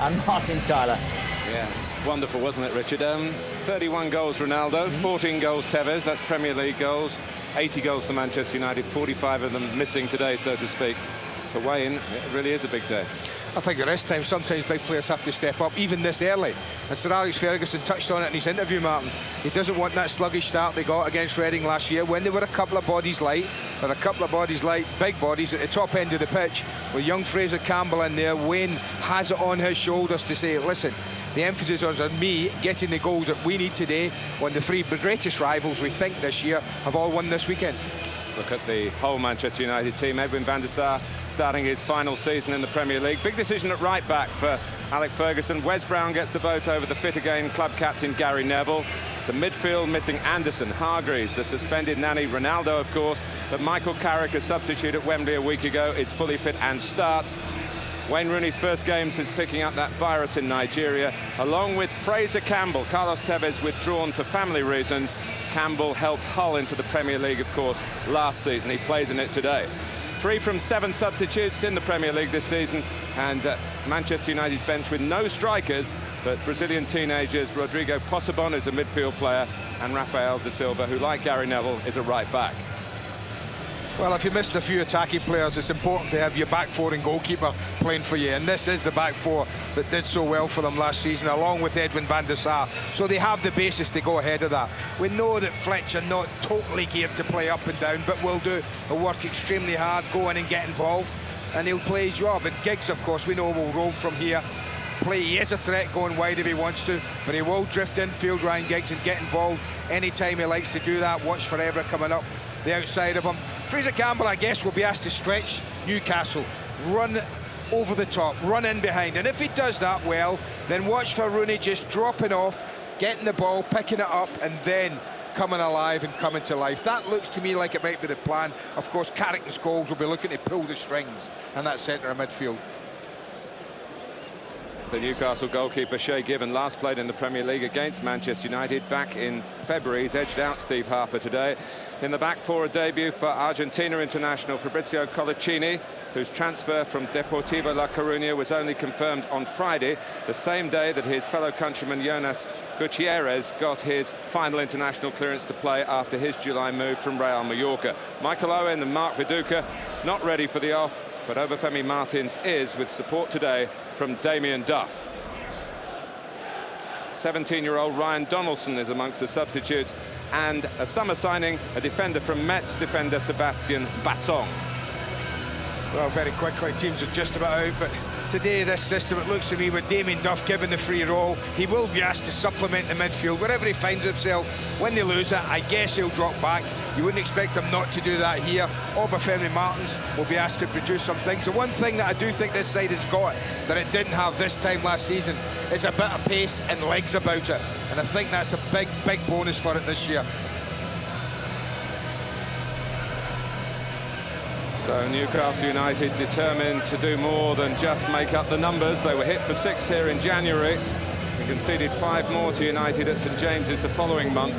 and Martin Tyler. Yeah, wonderful, wasn't it, Richard? 31 goals Ronaldo, 14 goals Tevez, that's Premier League goals, 80 goals for Manchester United, 45 of them missing today, so to speak. For Wayne, it really is a big day. I think at this time, sometimes big players have to step up, even this early. And Sir Alex Ferguson touched on it in his interview, Martin. He doesn't want that sluggish start they got against Reading last year when they were a couple of bodies light. They're a couple of bodies light, big bodies at the top end of the pitch. With young Fraser Campbell in there, Wayne has it on his shoulders to say, listen, the emphasis is on me getting the goals that we need today when the three greatest rivals we think this year have all won this weekend. Look at the whole Manchester United team. Edwin van der Sar starting his final season in the Premier League. Big decision at right back for Alex Ferguson. Wes Brown gets the vote over the fit again club captain Gary Neville. It's a midfield missing Anderson, Hargreaves, the suspended nanny, Ronaldo of course, but Michael Carrick, a substitute at Wembley a week ago, is fully fit and starts. Wayne Rooney's first game since picking up that virus in Nigeria, along with Fraser Campbell. Carlos Tevez withdrawn for family reasons. Campbell helped Hull into the Premier League, of course, last season. He plays in it today. 3 from 7 substitutes in the Premier League this season, and Manchester United's bench with no strikers, but Brazilian teenagers Rodrigo Possebon is a midfield player, and Rafael da Silva, who, like Gary Neville, is a right back. Well, if you missed a few attacking players, it's important to have your back four and goalkeeper playing for you. And this is the back four that did so well for them last season, along with Edwin van der Sar. So they have the basis to go ahead of that. We know that Fletcher not totally geared to play up and down, but will do. He'll work extremely hard, go in and get involved, and he'll play his job. And Giggs, of course, we know will roam from here. He is a threat going wide if he wants to, but he will drift infield, Ryan Giggs, and get involved anytime he likes to do that. Watch for Evra coming up the outside of him. Fraser Campbell, I guess, will be asked to stretch Newcastle, run over the top, run in behind, and if he does that well, then watch for Rooney just dropping off, getting the ball, picking it up, and then coming alive and coming to life. That looks to me like it might be the plan. Of course, Carrick and Scholes will be looking to pull the strings in that centre of midfield. The Newcastle goalkeeper Shay Given last played in the Premier League against Manchester United back in February. He's edged out Steve Harper today. In the back four, a debut for Argentina international Fabrizio Colocini, whose transfer from Deportivo La Coruña was only confirmed on Friday, the same day that his fellow countryman Jonas Gutierrez got his final international clearance to play after his July move from Real Mallorca. Michael Owen and Mark Viduka not ready for the off, but Obafemi Martins is, with support today from Damien Duff. 17-year-old Ryan Donaldson is amongst the substitutes, and a summer signing, a defender from Metz defender Sebastian Bassong. Well, very quickly, teams are just about out, but today this system, it looks to me, with Damien Duff given the free role, he will be asked to supplement the midfield wherever he finds himself. When they lose it, I guess he'll drop back. You wouldn't expect him not to do that here. Obafemi Martins will be asked to produce some things. The one thing that I do think this side has got that it didn't have this time last season is a bit of pace and legs about it, and I think that's a big, big bonus for it this year. So Newcastle United determined to do more than just make up the numbers. They were hit for 6 here in January. They conceded 5 more to United at St James's the following month.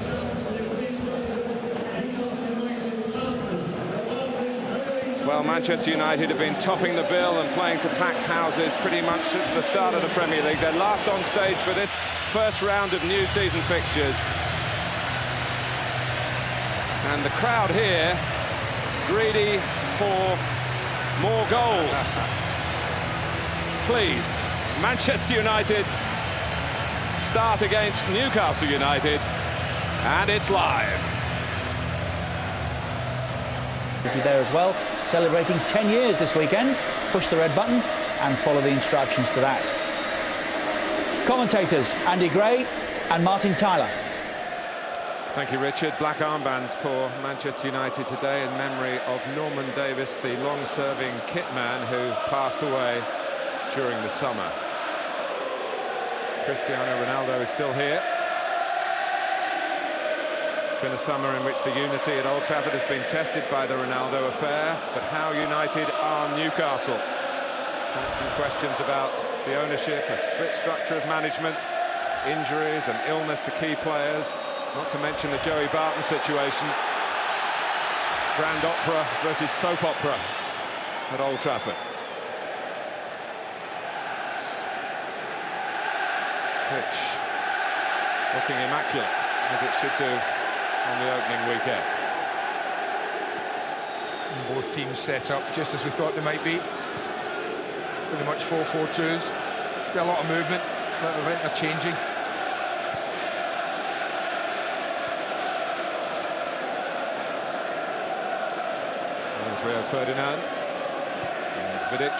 Well, Manchester United have been topping the bill and playing to packed houses pretty much since the start of the Premier League. They're last on stage for this first round of new season fixtures. And the crowd here, greedy for more goals. Please, Manchester United start against Newcastle United, and it's live. There as well, celebrating 10 years this weekend. Push the red button and follow the instructions to that. Commentators Andy Gray and Martin Tyler. Thank you, Richard. Black armbands for Manchester United today in memory of Norman Davis, the long-serving kit man who passed away during the summer. Cristiano Ronaldo is still here. It's been a summer in which the unity at Old Trafford has been tested by the Ronaldo affair, but how united are Newcastle? Constant questions about the ownership, a split structure of management, injuries and illness to key players, not to mention the Joey Barton situation. Grand opera versus soap opera at Old Trafford. Pitch looking immaculate, as it should do on the opening weekend. And both teams set up just as we thought they might be. Pretty much 4-4-2s. Be a lot of movement, a lot of interchanging. There's Rio Ferdinand and Vidic.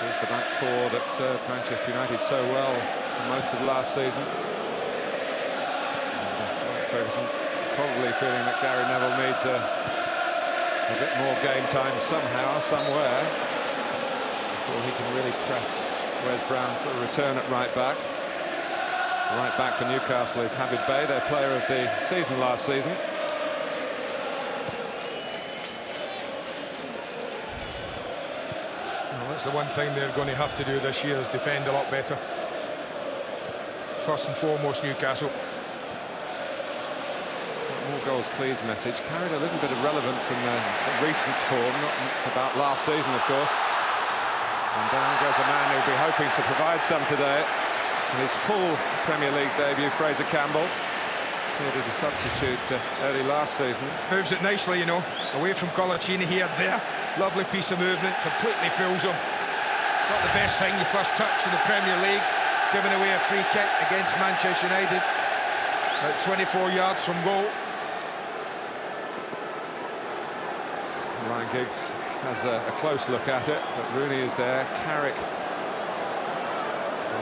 Here's the back four that served Manchester United so well for most of last season. And Ferguson probably feeling that Gary Neville needs a bit more game time somehow, somewhere, before he can really press Wes Brown for a return at right back. Right back for Newcastle is Habib Beye, their player of the season last season. Well, that's the one thing they're going to have to do this year, is defend a lot better. First and foremost, Newcastle. More goals please message carried a little bit of relevance in the recent form, not about last season of course. And down goes a man who'll be hoping to provide some today in his full Premier League debut, Fraser Campbell. Here as a substitute early last season. Moves it nicely, you know, away from Colaccini here, there. Lovely piece of movement, completely fools him. Not the best thing, your first touch in the Premier League, giving away a free kick against Manchester United. About 24 yards from goal. Ryan Giggs has a close look at it, but Rooney is there. Carrick,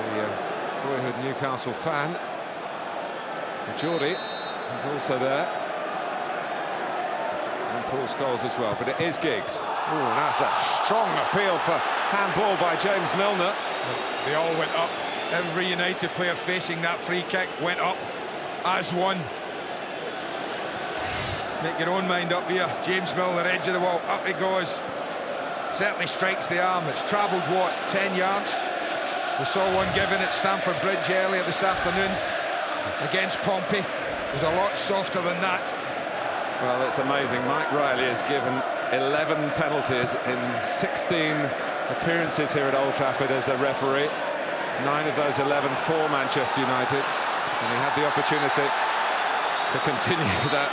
the boyhood Newcastle fan. Geordie is also there. And Paul Scholes as well, but it is Giggs. Oh, that's a strong appeal for handball by James Milner. They all went up. Every United player facing that free kick went up as one. Make your own mind up here. James Milner, edge of the wall, up he goes. Certainly strikes the arm. It's travelled, what, 10 yards? We saw one given at Stamford Bridge earlier this afternoon against Pompey. It was a lot softer than that. Well, it's amazing. Mike Riley has given 11 penalties in 16 appearances here at Old Trafford as a referee. 9 of those 11 for Manchester United. And he had the opportunity to continue that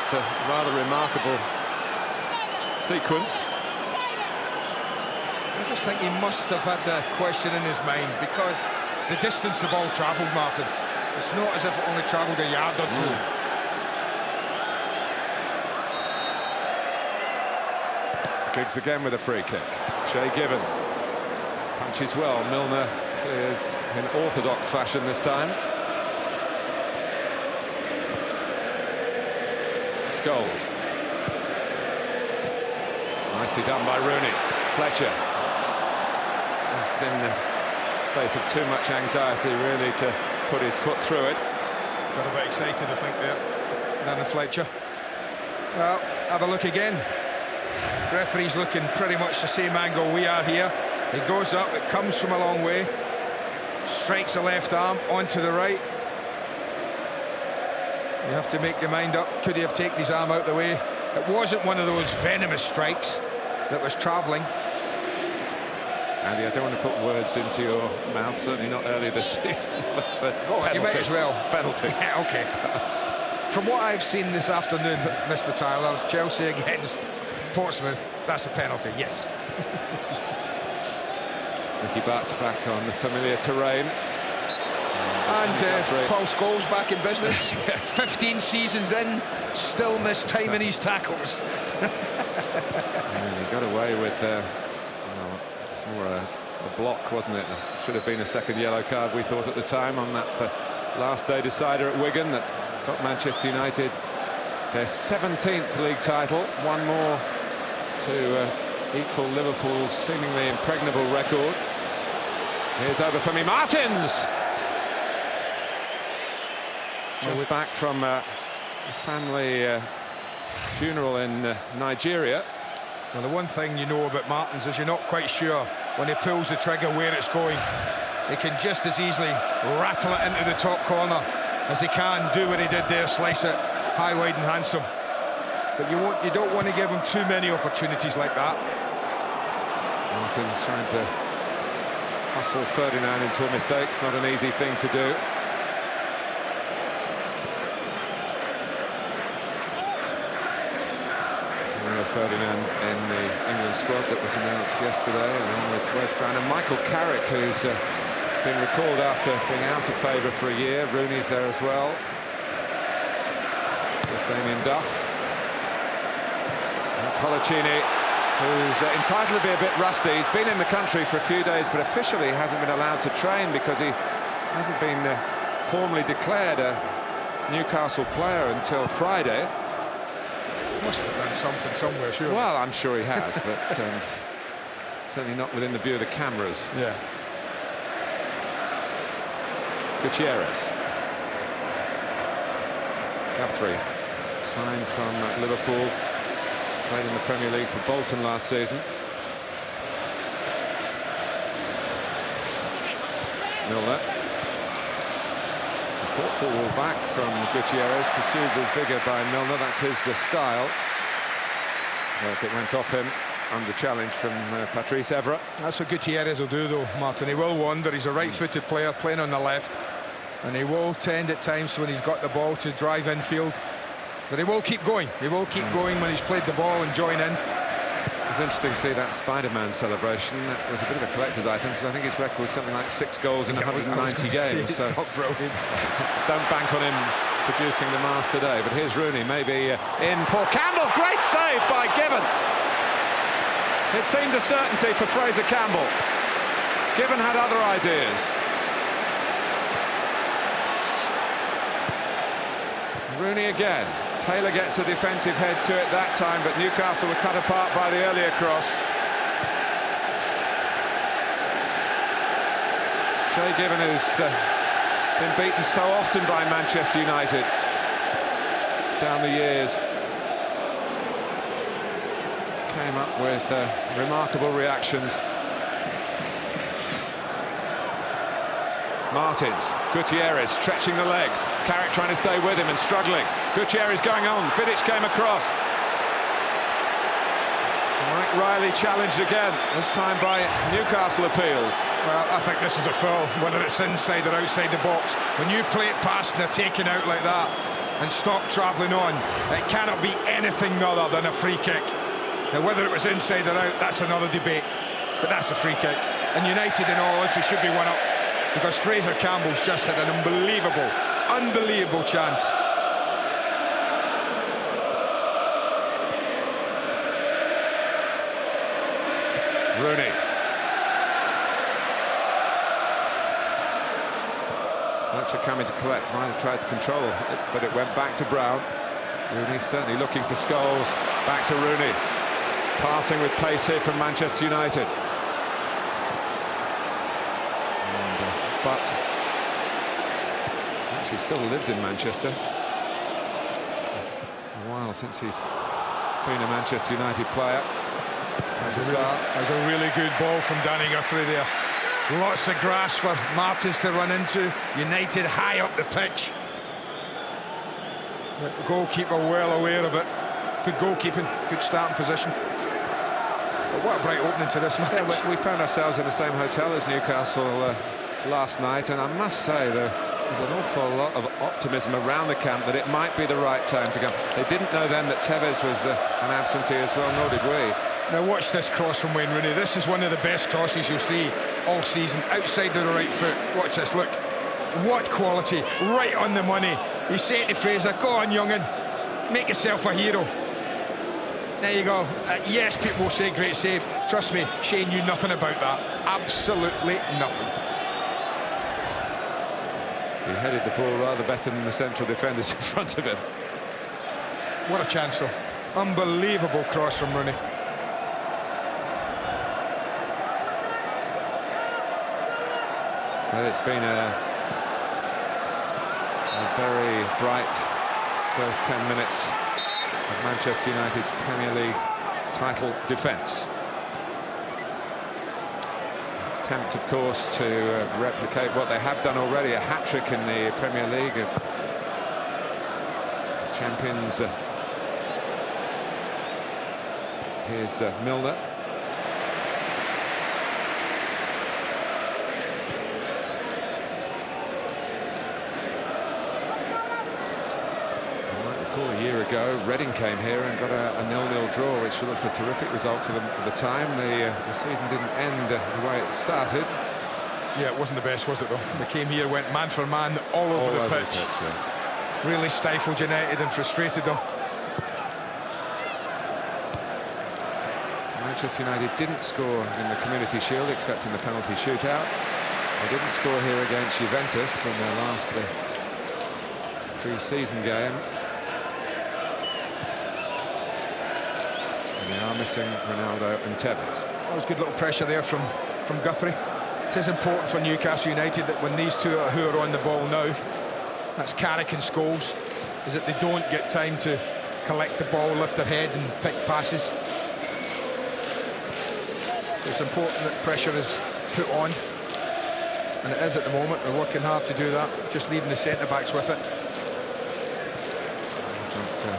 rather remarkable sequence. I just think he must have had the question in his mind, because the distance the ball travelled, Martin, it's not as if it only travelled a yard or two. Giggs again with a free kick. Shay Given punches well. Milner clears in orthodox fashion this time. Scholes. Nicely done by Rooney. Fletcher. Just in a state of too much anxiety, really, to put his foot through it. Got a bit excited, I think, there, Darren Fletcher. Well, have a look again. Referee's looking pretty much the same angle we are here. It goes up, it comes from a long way. Strikes the left arm onto the right. You have to make your mind up. Could he have taken his arm out the way? It wasn't one of those venomous strikes that was travelling. Andy, I don't want to put words into your mouth, certainly not early this season, but go on, you might as well. Penalty. Yeah, OK. From what I've seen this afternoon, Mr. Tyler, Chelsea against Portsmouth, that's a penalty, yes. Ricky Butt's back on the familiar terrain. And Paul Scholes back in business. Yes. 15 seasons in, still missed time in his tackles. He got away with, well, it's more a block, wasn't it? Should have been a second yellow card, we thought at the time, on that last day decider at Wigan that got Manchester United their 17th league title. One more to equal Liverpool's seemingly impregnable record. Here's Obafemi Martins. Just back from a family funeral in Nigeria. Well, the one thing you know about Martins is you're not quite sure when he pulls the trigger where it's going. He can just as easily rattle it into the top corner as he can do what he did there, slice it high, wide and handsome. But you don't want to give him too many opportunities like that. Martins trying to hustle Ferdinand into a mistake. It's not an easy thing to do. Ferdinand in the England squad that was announced yesterday, along with Wes Brown and Michael Carrick, who's been recalled after being out of favour for a year. Rooney's there as well. There's Damien Duff. And Colaccini, who's entitled to be a bit rusty. He's been in the country for a few days, but officially hasn't been allowed to train because he hasn't been formally declared a Newcastle player until Friday. Must have done something somewhere, sure. Well, I'm sure he has, but certainly not within the view of the cameras. Yeah. Gutierrez. Guthrie, signed from Liverpool, played in the Premier League for Bolton last season. Milner. Thoughtful ball back from Gutierrez, pursued with vigour by Milner. That's his style. But it went off him under challenge from Patrice Evra. That's what Gutierrez will do, though, Martin. He will wander. He's a right-footed player playing on the left, and he will tend at times when he's got the ball to drive infield. But he will keep going. He will keep going when he's played the ball and join in. It was interesting to see that Spider-Man celebration. That was a bit of a collector's item, because I think his record was something like 6 goals in 190 games. So brilliant. Don't bank on him producing the mass today. But here's Rooney, maybe in for Campbell. Great save by Given. It seemed a certainty for Fraser Campbell. Given had other ideas. Rooney again. Taylor gets a defensive head to it that time, but Newcastle were cut apart by the earlier cross. Shay Given, who's been beaten so often by Manchester United down the years, came up with remarkable reactions. Martins, Gutierrez stretching the legs. Carrick trying to stay with him and struggling. Gutierrez going on. Vidic came across. Mike Riley challenged again, this time by Newcastle appeals. Well, I think this is a foul, whether it's inside or outside the box. When you play it past and they're taken out like that and stop travelling on, it cannot be anything other than a free kick. Now, whether it was inside or out, that's another debate. But that's a free kick. And United, in all honesty, should be one up, because Fraser Campbell's just had an unbelievable chance. Rooney. Fletcher coming to collect, might have tried to control it, but it went back to Brown. Rooney certainly looking for Scholes. Back to Rooney. Passing with pace here from Manchester United. But actually still lives in Manchester. A while since he's been a Manchester United player. There's a really good ball from Danny Guthrie there. Lots of grass for Martins to run into. United high up the pitch. The goalkeeper well aware of it. Good goalkeeping, good starting position. But what a bright opening to this match. Yeah, we found ourselves in the same hotel as Newcastle last night, and I must say there's an awful lot of optimism around the camp that it might be the right time to go. They didn't know then that Tevez was an absentee as well, nor did we. Now watch this cross from Wayne Rooney. This is one of the best crosses you'll see all season, outside of the right foot. Watch this, look. What quality, right on the money. He's saying to Fraser, go on, young'un, make yourself a hero. There you go. Yes, people will say great save. Trust me, Shane knew nothing about that. Absolutely nothing. He headed the ball rather better than the central defenders in front of him. What a chance, though. Unbelievable cross from Rooney. Well, it's been a very bright first 10 minutes of Manchester United's Premier League title defence. Attempt, of course, to replicate what they have done already, a hat-trick in the Premier League of champions. Here's Milner. recall a year ago, Reading came here and got a 0-0 draw, which looked a terrific result for them at the time. The season didn't end the way it started. Yeah, it wasn't the best, was it, though? They came here, went man for man, all over the pitch. Yeah. Really stifled United and frustrated them. Manchester United didn't score in the Community Shield except in the penalty shootout. They didn't score here against Juventus in their last pre-season game. And they are missing Ronaldo and Tevez. That was good little pressure there from Guthrie. It is important for Newcastle United that when these two who are on the ball now, that's Carrick and Scholes, is that they don't get time to collect the ball, lift their head and pick passes. It's important that pressure is put on, and it is at the moment. They're working hard to do that, just leaving the centre-backs with it. That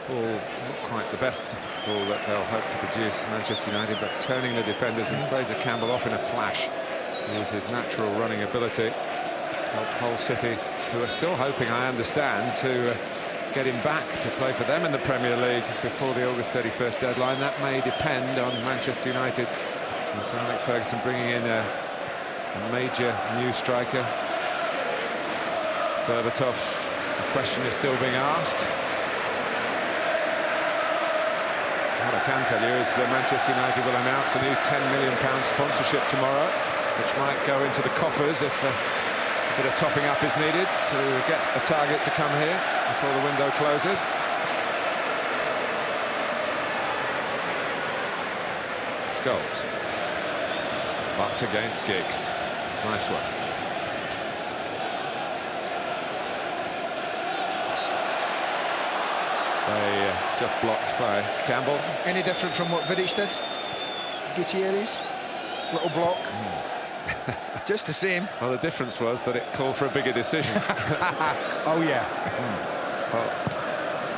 ball, not quite the best ball that they'll hope to produce, Manchester United, but turning the defenders, and Fraser Campbell off in a flash. Use his natural running ability. Helped Hull City, who are still hoping, I understand, to get him back to play for them in the Premier League before the August 31st deadline. That may depend on Manchester United. And so Alex Ferguson bringing in a major new striker. Berbatov, the question is still being asked. What I can tell you is that Manchester United will announce a new £10 million sponsorship tomorrow, which might go into the coffers if a bit of topping up is needed to get a target to come here before the window closes. Scholes. Butt against Giggs. Nice one. They just blocked by Campbell. Any different from what Vidic did? Gutierrez, little block. Just the same. Well, the difference was that it called for a bigger decision. Oh, yeah. Well,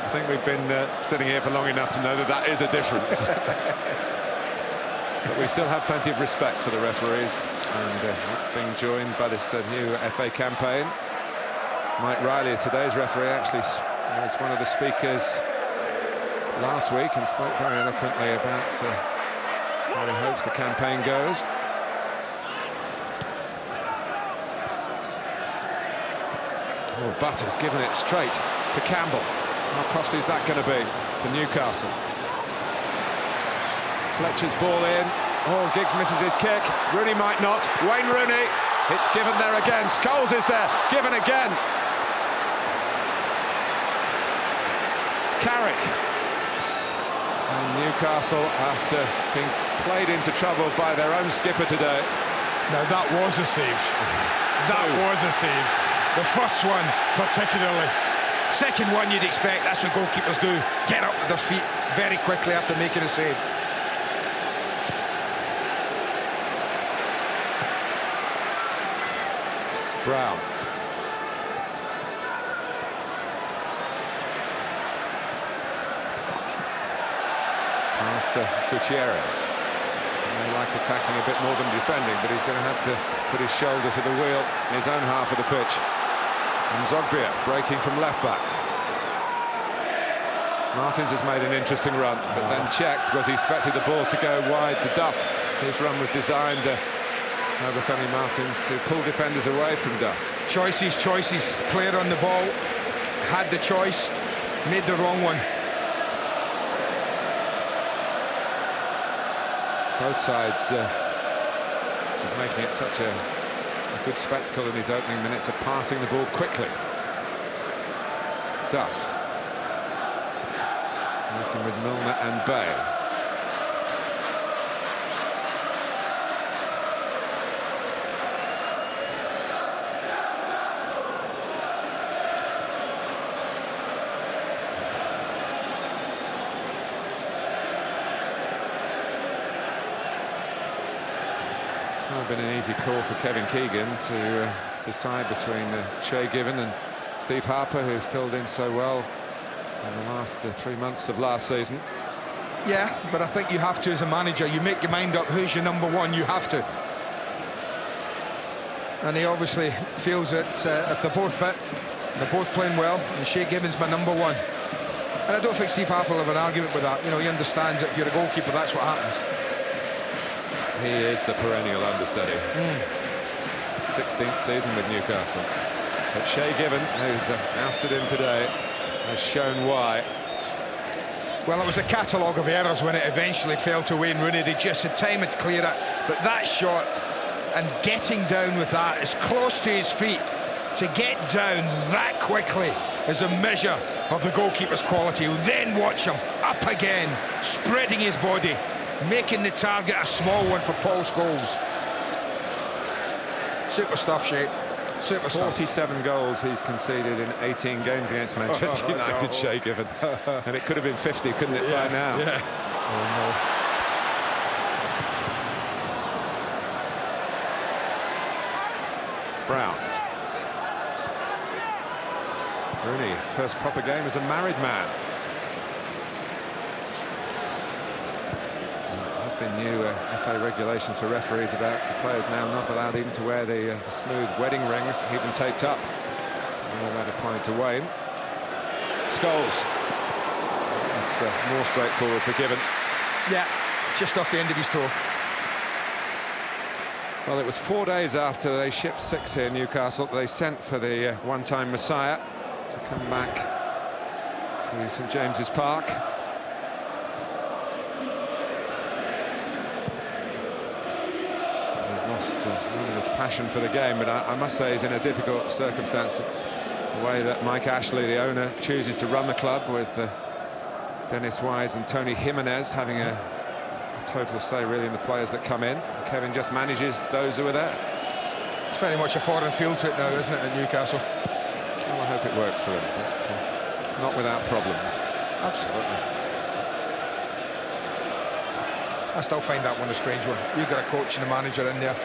I think we've been sitting here for long enough to know that that is a difference. But we still have plenty of respect for the referees, and that's being joined by this new FA campaign. Mike Riley, today's referee, actually was one of the speakers last week and spoke very eloquently about how he hopes the campaign goes. Oh, Butters giving it straight to Campbell. How costly is that going to be for Newcastle? Fletcher's ball in. Oh, Giggs misses his kick. Rooney might not. Wayne Rooney. It's given there again. Scholes is there. Given again. Carrick. And Newcastle, after being played into trouble by their own skipper today. Now, that was a save. That was a save. The first one, particularly. Second one, you'd expect, that's what goalkeepers do. Get up to their feet very quickly after making a save. Brown. Past Gutierrez. They like attacking a bit more than defending, but he's going to have to put his shoulder to the wheel in his own half of the pitch. And Zogbia breaking from left back. Martins has made an interesting run, but then checked because he expected the ball to go wide to Duff. His run was designed over Femi Martins to pull defenders away from Duff. Choices. Player on the ball had the choice, made the wrong one. Both sides just making it such a good spectacle in these opening minutes of passing the ball quickly. Duff working with Milner and Bay. Been an easy call for Kevin Keegan to decide between Shay Given and Steve Harper, who filled in so well in the last 3 months of last season. Yeah, but I think you have to as a manager. You make your mind up who's your number one, you have to. And he obviously feels that if they're both fit, they're both playing well, and Shay Given's my number one. And I don't think Steve Harper will have an argument with that. You know, he understands that if you're a goalkeeper, that's what happens. He is the perennial understudy. 16th season with Newcastle. But Shay Given, who's ousted him today, has shown why. Well, it was a catalogue of errors when it eventually fell to Wayne Rooney. They just had time to clear it. But that shot and getting down with that as close to his feet, to get down that quickly is a measure of the goalkeeper's quality. Then watch him up again, spreading his body, making the target a small one for Paul Scholes. Super stuff, Shay. Super stuff. 47 goals he's conceded in 18 games against Manchester United, Shay Given. And it could have been 50, couldn't it, by now? Yeah. Brown. Rooney, his first proper game as a married man. There have been new FA regulations for referees about the players now not allowed even to wear the smooth wedding rings, even taped up. All that applied to Wayne. Scholes. It's more straightforward for Given. Yeah, just off the end of his toe. Well, it was 4 days after they shipped 6 here in Newcastle that they sent for the one-time Messiah to come back to St James's Park. He's lost none of his passion for the game, but I must say he's in a difficult circumstance. The way that Mike Ashley, the owner, chooses to run the club with Dennis Wise and Tony Jimenez having a total say really in the players that come in. Kevin just manages those who are there. It's very much a foreign feel to it now, isn't it, at Newcastle? Well, I hope it works for him, but it's not without problems. Absolutely. I still find that one a strange one. You've got a coach and a manager in there.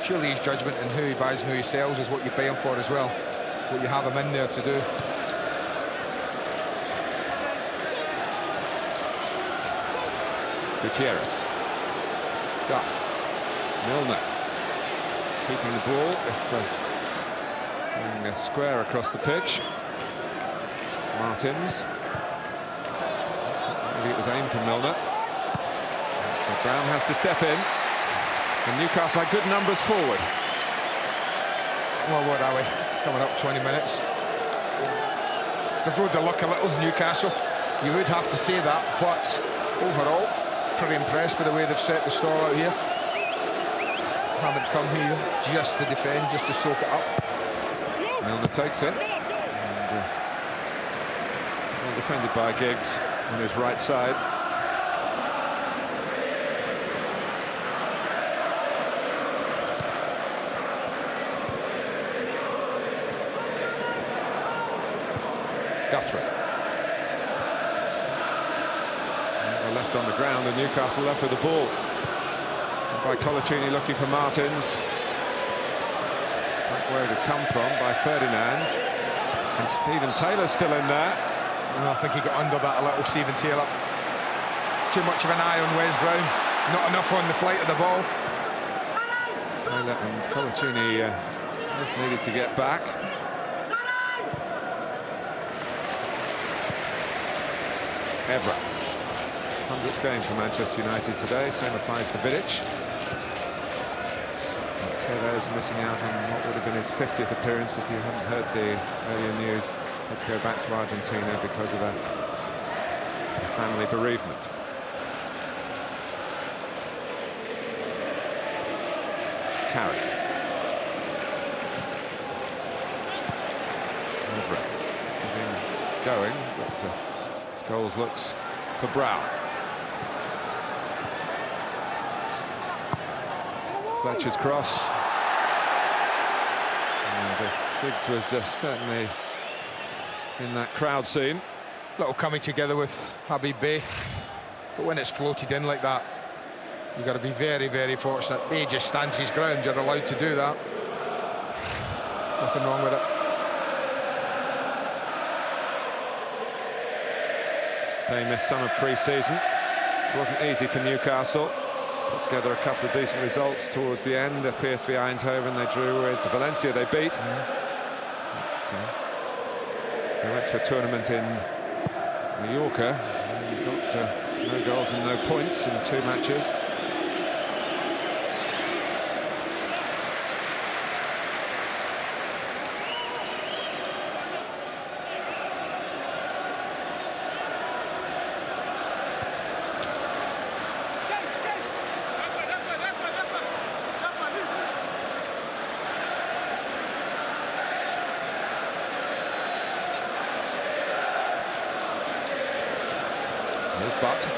Surely his judgment and who he buys and who he sells is what you pay him for as well. What you have him in there to do. Gutierrez. Duff. Milner. Keeping the ball going a square across the pitch. Martins. Maybe it was aimed for Milner. So Brown has to step in. And Newcastle had good numbers forward. Well, what are we? Coming up 20 minutes. They've rode the luck a little, Newcastle. You would have to say that, but overall, pretty impressed with the way they've set the stall out here. Haven't come here just to defend, just to soak it up. Milner takes it. And, well defended by Giggs on his right side. Guthrie. And left on the ground, and Newcastle left with the ball. By Colaccini looking for Martins. Back where it had come from by Ferdinand. And Stephen Taylor's still in there. And I think he got under that a little, Stephen Taylor. Too much of an eye on Wes Brown. Not enough on the flight of the ball. Taylor and Colaccini both needed to get back. Evra. 100th game for Manchester United today. Same applies to Vidic. Tevez missing out on what would have been his 50th appearance if you hadn't heard the earlier news. Let's go back to Argentina because of a family bereavement. Carrick. Evra. Going, but Scholes looks for Brown. Fletcher's cross. And Giggs was certainly in that crowd scene. Little coming together with Habib Bey. But when it's floated in like that, you've got to be very, very fortunate. Bey just stands his ground. You're allowed to do that. Nothing wrong with it. They missed some of pre-season. It wasn't easy for Newcastle. Put together a couple of decent results towards the end. PSV Eindhoven they drew with. Valencia they beat. But, they went to a tournament in Mallorca. You've got no goals and no points in 2 matches. Here's Butt.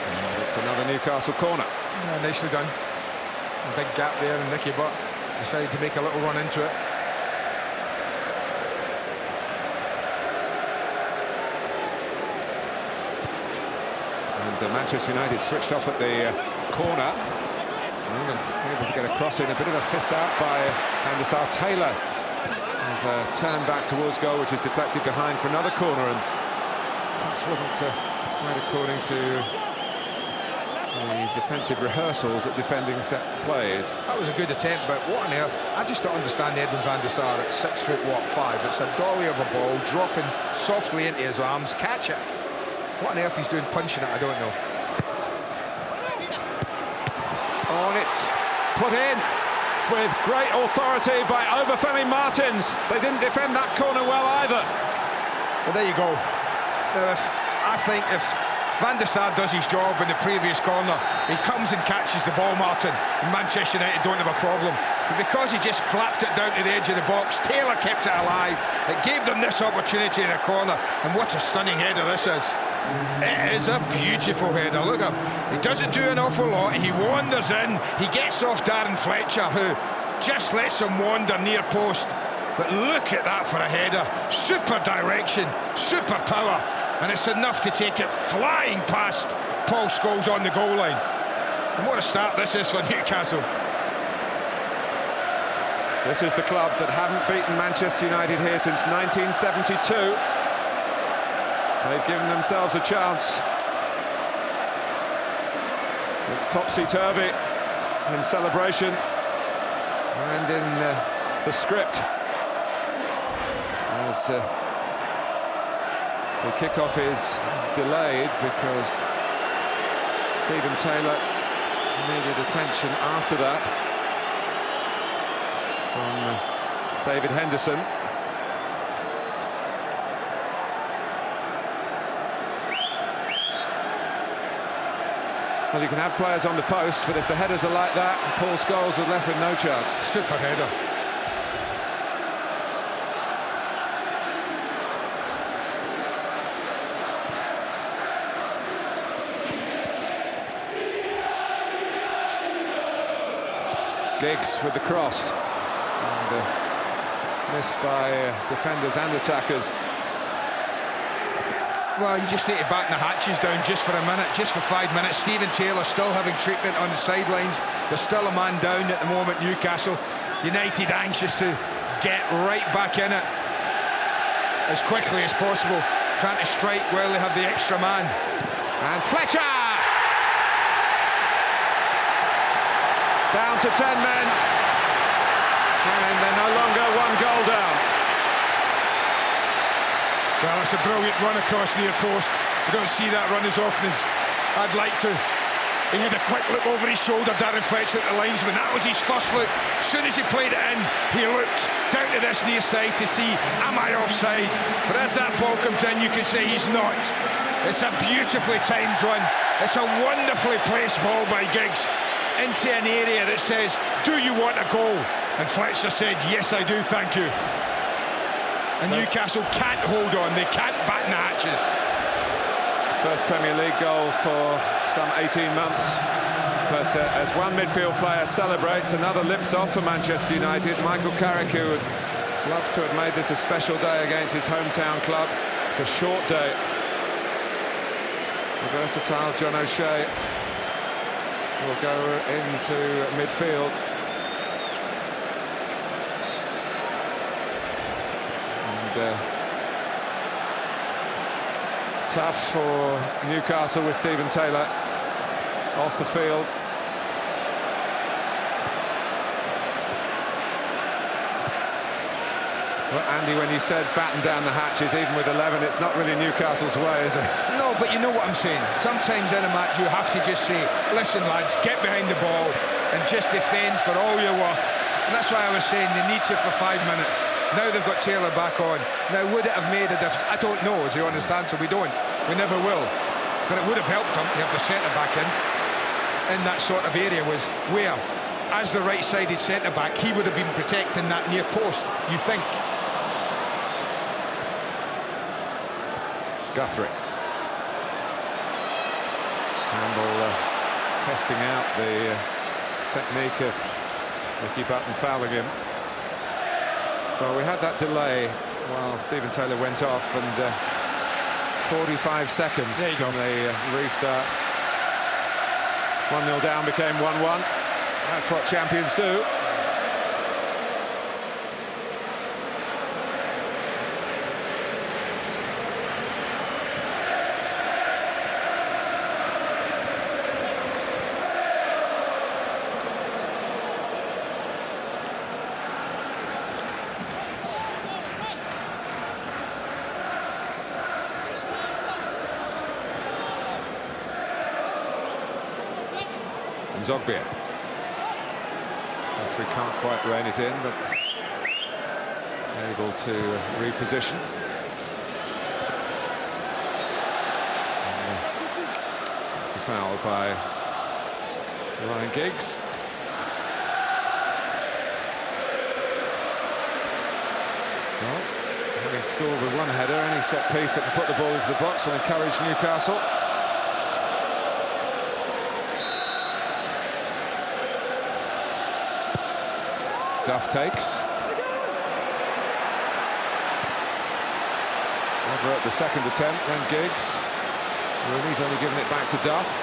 And it's another Newcastle corner. Yeah, nicely done. A big gap there, and Nicky Butt decided to make a little run into it. And Manchester United switched off at the corner. And able to get a cross in. A bit of a fist out by Van der Sar. Taylor has turned back towards goal, which is deflected behind for another corner, and perhaps wasn't quite according to the defensive rehearsals at defending set plays. That was a good attempt, but what on earth? I just don't understand Edwin van der Sar at 6'5". It's a dolly of a ball, dropping softly into his arms. Catch it. What on earth he's doing punching it, I don't know. Oh, and it's put in with great authority by Obafemi Martins. They didn't defend that corner well either. Well, there you go. Now, I think if Van der Sar does his job in the previous corner, he comes and catches the ball, Martin, and Manchester United don't have a problem. But because he just flapped it down to the edge of the box, Taylor kept it alive. It gave them this opportunity in the corner, and what a stunning header this is. It is a beautiful header. Look at him. He doesn't do an awful lot. He wanders in. He gets off Darren Fletcher, who just lets him wander near post. But look at that for a header. Super direction, super power. And it's enough to take it flying past Paul Scholes on the goal line. And what a start this is for Newcastle. This is the club that haven't beaten Manchester United here since 1972. They've given themselves a chance. It's topsy-turvy in celebration and in the script. As the kickoff is delayed because Stephen Taylor needed attention after that from David Henderson. Well, you can have players on the post, but if the headers are like that, Paul Scholes was left with no chance. Super header. Giggs with the cross, and missed by defenders and attackers. Well, you just need to batten the hatches down just for a minute, just for 5 minutes. Stephen Taylor still having treatment on the sidelines. There's still a man down at the moment, Newcastle. United anxious to get right back in it as quickly as possible, trying to strike while they have the extra man. And Fletcher! Down to 10 men, and they're no longer 1 goal down. Well, that's a brilliant run across near post. I don't see that run as often as I'd like to. He had a quick look over his shoulder, Darren Fletcher at the linesman. That was his first look. As soon as he played it in, he looked down to this near side to see, am I offside? But as that ball comes in, you can say he's not. It's a beautifully timed run. It's a wonderfully placed ball by Giggs into an area that says, do you want a goal? And Fletcher said, yes, I do, thank you. And Newcastle can't hold on, they can't batten the hatches. His first Premier League goal for some 18 months. But as one midfield player celebrates, another limps off for Manchester United. Michael Carrick, who would love to have made this a special day against his hometown club. It's a short day. The versatile John O'Shea will go into midfield. And tough for Newcastle with Stephen Taylor off the field. Well, Andy, when you said batten down the hatches, even with 11, it's not really Newcastle's way, is it? No, but you know what I'm saying. Sometimes in a match you have to just say, listen lads, get behind the ball and just defend for all you're worth. And that's why I was saying they need to for 5 minutes. Now they've got Taylor back on. Now, would it have made a difference? I don't know, is the honest answer. We don't. We never will. But it would have helped them to have the centre-back in that sort of area, was where, as the right-sided centre-back, he would have been protecting that near post, you think. Guthrie. Campbell testing out the technique of Nicky Button fouling him. Well, we had that delay while Stephen Taylor went off, and 45 seconds from the restart. 1-0 down became 1-1. That's what champions do. Zogbia. We can't quite rein it in, but able to reposition. It's a foul by Ryan Giggs. Well, having scored with one header, any set piece that can put the ball into the box will encourage Newcastle. Duff takes. Over at the second attempt, then Giggs. Rooney's only given it back to Duff.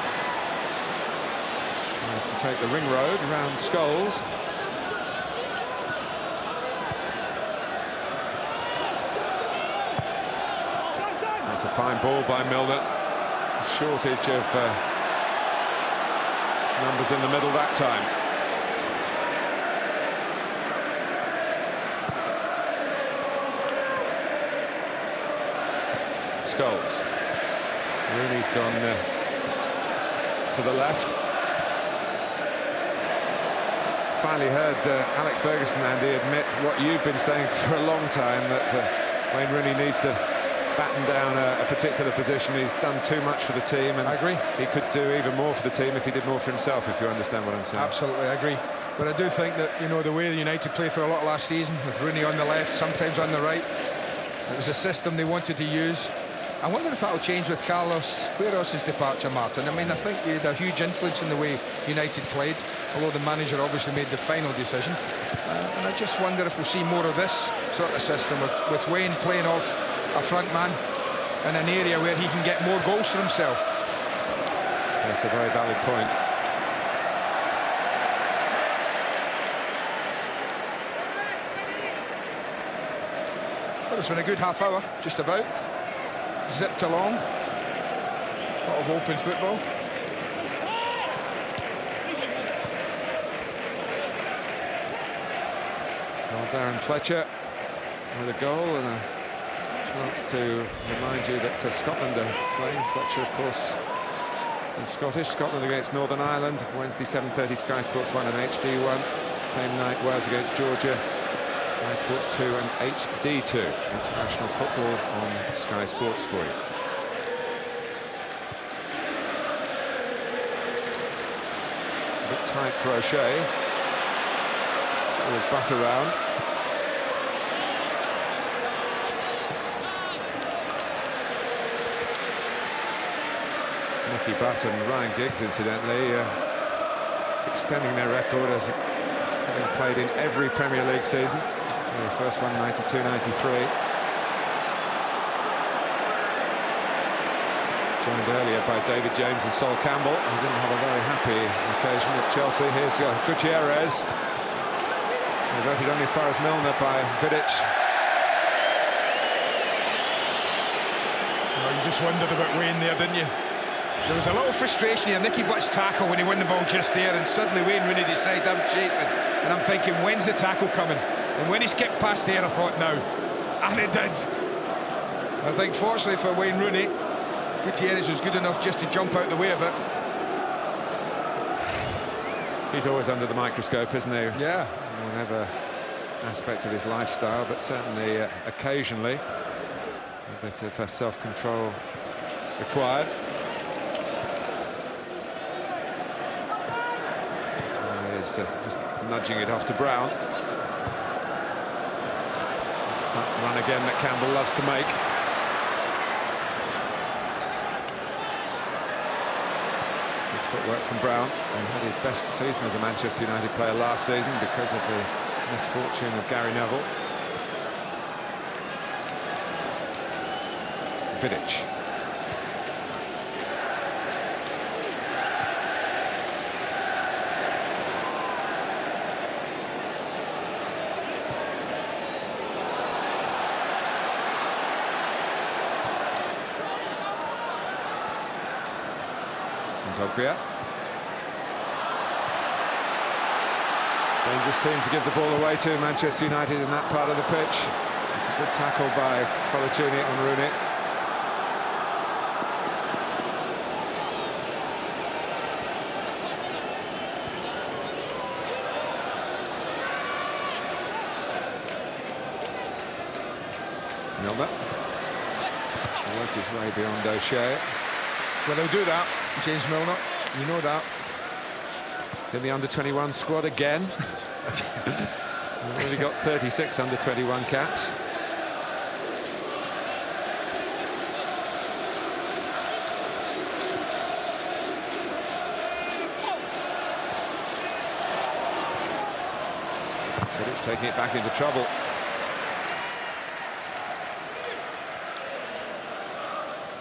Tries to take the ring road around Scholes. That's a fine ball by Milner. A shortage of numbers in the middle that time. Scholes. Rooney's gone to the left. Finally heard Alec Ferguson, Andy, admit what you've been saying for a long time, that Wayne Rooney needs to batten down a particular position. He's done too much for the team, and I agree. He could do even more for the team if he did more for himself, if you understand what I'm saying. Absolutely, I agree. But I do think that, you know, the way the United played for a lot last season, with Rooney on the left, sometimes on the right, it was a system they wanted to use. I wonder if that'll change with Carlos Queiroz' departure, Martin. I mean, I think he had a huge influence in the way United played, although the manager obviously made the final decision. And I just wonder if we'll see more of this sort of system, with Wayne playing off a front man in an area where he can get more goals for himself. That's a very valid point. Well, it's been a good half hour, just about. Zipped along. A lot of open football. Well, Darren Fletcher with a goal and a chance to remind you that Scotland are playing. Fletcher, of course, is Scottish. Scotland against Northern Ireland, Wednesday 7:30, Sky Sports 1 and HD 1. Same night, Wales against Georgia, Sky Sports 2 and HD 2. International football on Sky Sports for you. A bit tight for O'Shea. With butt around. Nicky Butt and Ryan Giggs, incidentally, extending their record as having played in every Premier League season. Since the first one, 92-93. Joined earlier by David James and Sol Campbell, who didn't have a very happy occasion at Chelsea. Here's Gutierrez. Diverted only as far as Milner by Vidic. Well, you just wondered about Wayne there, didn't you? There was a little frustration here. Nicky Butt's tackle when he won the ball just there, and suddenly Wayne Rooney decides, I'm chasing. And I'm thinking, when's the tackle coming? And when he skipped past there, I thought, no. And it did. I think, fortunately for Wayne Rooney, Gutierrez was good enough just to jump out the way of it. He's always under the microscope, isn't he? Yeah. Whatever aspect of his lifestyle, but certainly occasionally a bit of self-control required. He's just nudging it off to Brown. It's that run again that Campbell loves to make. Good footwork from Brown. He had his best season as a Manchester United player last season because of the misfortune of Gary Neville. Vidic. Dogbia. Dangerous team to give the ball away to, Manchester United, in that part of the pitch. It's a good tackle by Colaccini on Rooney. Milner. To work his way beyond O'Shea. Well, they'll do that, James Milner. You know that. It's in the under-21 squad again. We've already got 36 under-21 caps. Vidic taking it back into trouble.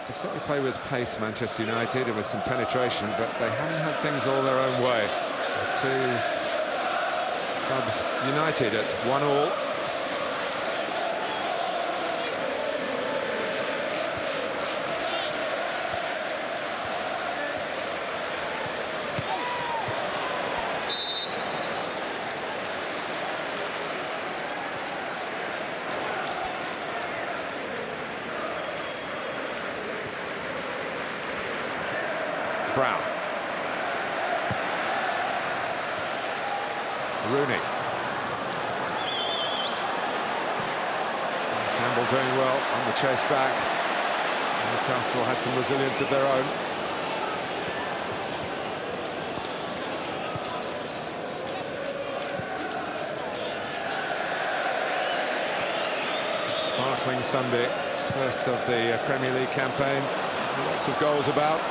They've certainly played with pace, Manchester United, and with some penetration, but they haven't had things all their own way. The two clubs united at 1-1. Brown. Rooney. Campbell doing well on the chase back. Newcastle has some resilience of their own. Sparkling Sunday, first of the Premier League campaign. Lots of goals about.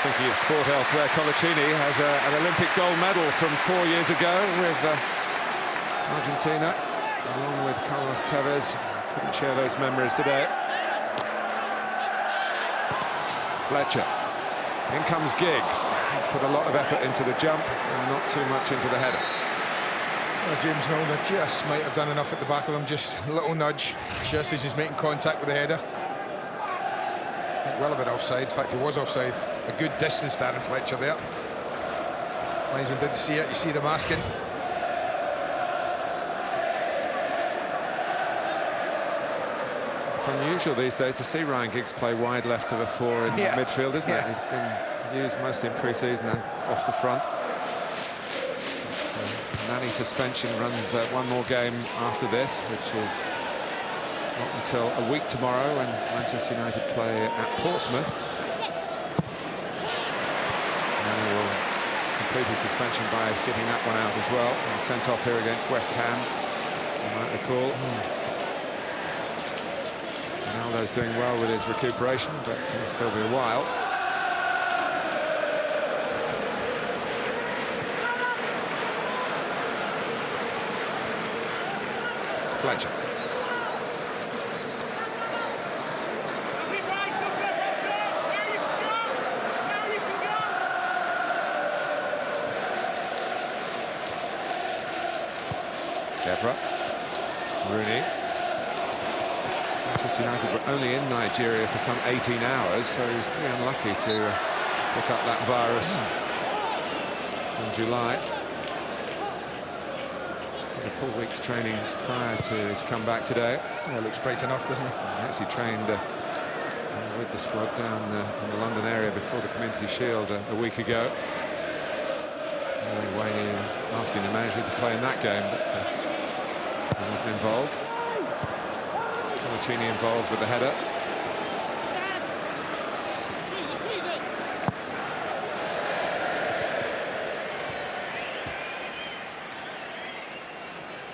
Thinking of sport elsewhere, Colaccini has an Olympic gold medal from 4 years ago with Argentina, along with Carlos Tevez. Couldn't share those memories today. Fletcher. In comes Giggs. Put a lot of effort into the jump and not too much into the header. Well, James Milner just might have done enough at the back of him, just a little nudge, just as he's making contact with the header. Well, a bit offside. In fact, he was offside. A good distance, Darren Fletcher there. Linesman didn't see it. You see them asking. It's unusual these days to see Ryan Giggs play wide left of a four in midfield, isn't it? He's been used mostly in pre-season and off the front. Nani suspension runs one more game after this, which is not until a week tomorrow when Manchester United play at Portsmouth. And he will complete his suspension by sitting that one out as well. He was sent off here against West Ham, you might recall. Ronaldo's doing well with his recuperation, but it'll still be a while. Fletcher. Evra. Rooney. Manchester United were only in Nigeria for some 18 hours, so he was pretty unlucky to pick up that virus in July. A full week's training prior to his comeback today. Yeah, looks bright enough, doesn't he? He actually trained with the squad down in the London area before the Community Shield a week ago. Wayne asking the manager to play in that game, but he wasn't involved. Colaccini involved with the header.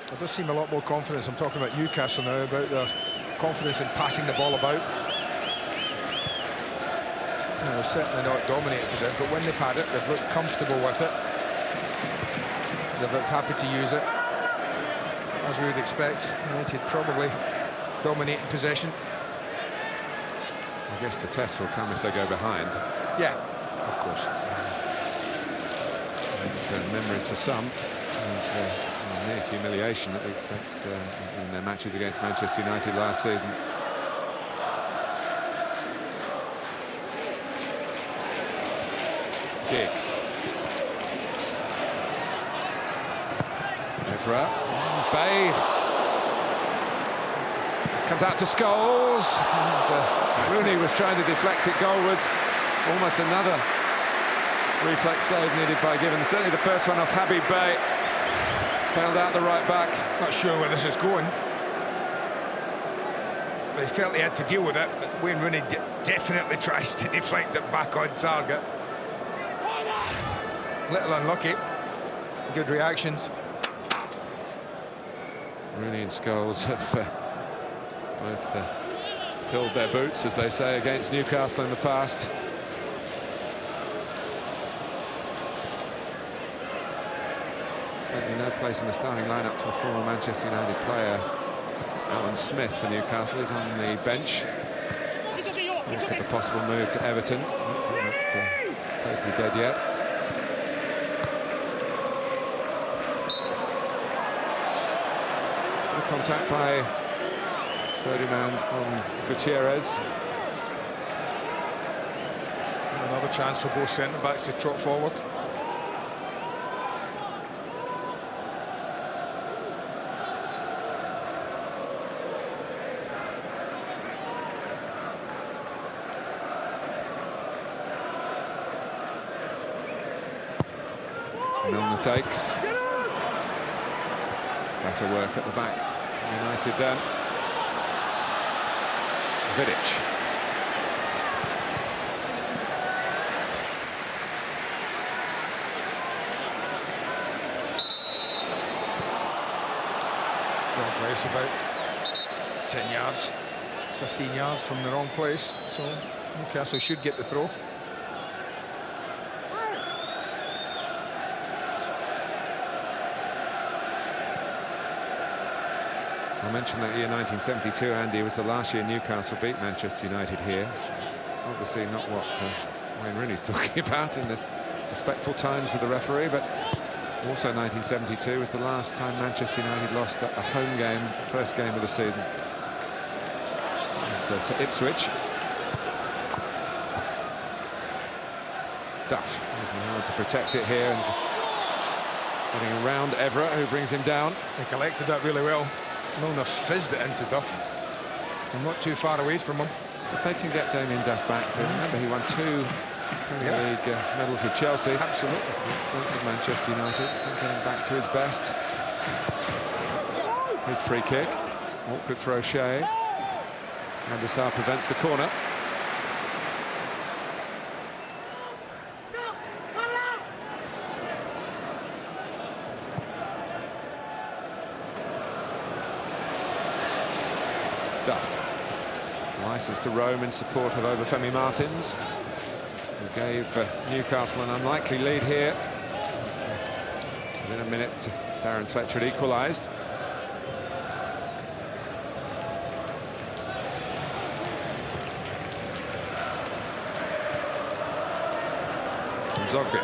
There does seem a lot more confidence. I'm talking about Newcastle now, about their confidence in passing the ball about. They're certainly not dominating it, but when they've had it, they've looked comfortable with it. They've looked happy to use it, as we would expect. United probably dominating possession. I guess the test will come if they go behind. Yeah, of course. And memories for some of near humiliation at the expense in their matches against Manchester United last season. Giggs. Evra. Bay. Comes out to Scholes. And, Rooney was trying to deflect it goalwards. Almost another reflex save needed by Given. Certainly the first one off Habib Bey. Bailed out the right back. Not sure where this is going. But he felt he had to deal with it. But Wayne Rooney definitely tries to deflect it back on target. Little unlucky. Good reactions. Rooney and Scholes have both filled their boots, as they say, against Newcastle in the past. Certainly no place in the starting lineup for former Manchester United player Alan Smith for Newcastle. He's on the bench. Look at the possible move to Everton. It's totally dead yet. Contact by Ferdinand on Gutierrez. Another chance for both centre-backs to trot forward. Milner takes. Better work at the back. United then. Vidic. Wrong place, about 10 yards, 15 yards from the wrong place. So Newcastle should get the throw. I mentioned that year 1972, Andy, was the last year Newcastle beat Manchester United here. Obviously not what Wayne Rooney's talking about in this respectful times with the referee, but also 1972 was the last time Manchester United lost a home game, first game of the season. It's to Ipswich. Duff working hard to protect it here and getting around Evra, who brings him down. They collected that really well. Milner fizzed it into Duff. I'm not too far away from him. If they can get Damien Duff back to, remember he won 2 Premier League medals with Chelsea. Absolutely. At the expense of Manchester United. I think getting back to his best. His free kick. Awkward for O'Shea. And Sar prevents the corner. Duff. Licence to roam in support of Obafemi Martins, who gave Newcastle an unlikely lead here. But, within a minute, Darren Fletcher had equalised. Zogby.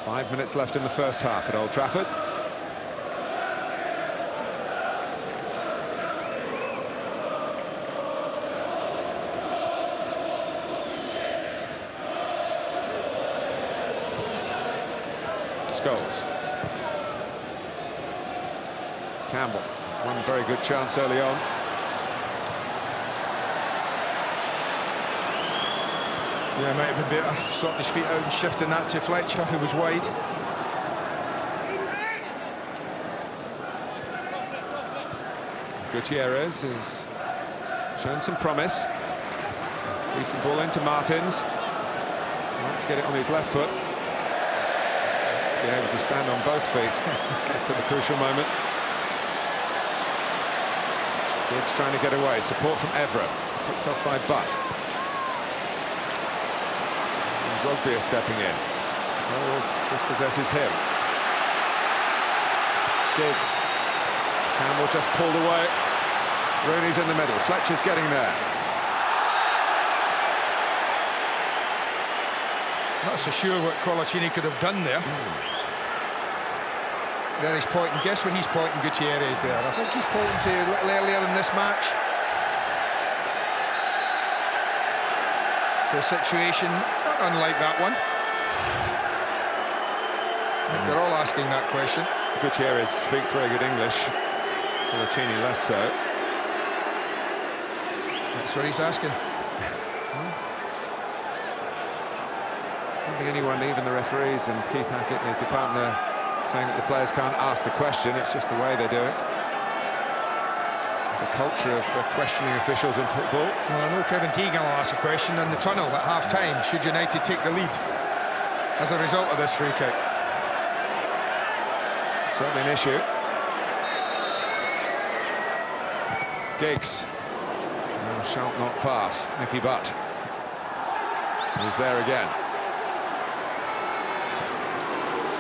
5 minutes left in the first half at Old Trafford. Scholes. Campbell, one very good chance early on. Yeah, might have been better sorting his feet out and shifting that to Fletcher, who was wide. Gutierrez has shown some promise. Decent ball into Martins. Like to get it on his left foot. To be able to stand on both feet at the crucial moment. Gibbs trying to get away. Support from Evra. Picked off by Butt. Rugby is stepping in. Scholes dispossesses him. Gibbs. Campbell just pulled away. Rooney's in the middle. Fletcher's getting there. Not so sure what Colaccini could have done there. There he's pointing. Guess what he's pointing Gutierrez there? I think he's pointing to a little earlier in this match. To a situation not unlike that one. I think they're all asking that question. Gutierrez speaks very good English. Colaccini less so. That's what he's asking. I don't think anyone, even the referees and Keith Hackett and his department, are saying that the players can't ask the question. It's just the way they do it. It's a culture of questioning officials in football. Well, I know Kevin Keegan will ask a question in the tunnel at half-time. Should United take the lead as a result of this free kick? Certainly an issue. Giggs. No, shall not pass. Nicky Butt. He's there again.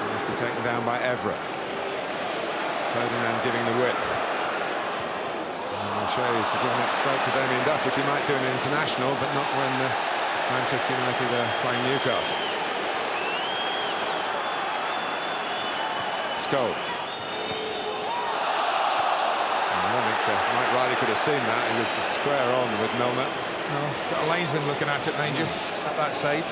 Nicely taken down by Evra. Ferdinand giving the width. O'Shea's giving it straight to Damien Duff, which he might do in an international, but not when Manchester United are playing Newcastle. Scholes. I don't think Mike Riley could have seen that. He was square on with Milner. No, got a linesman looking at it, mind you, at that side.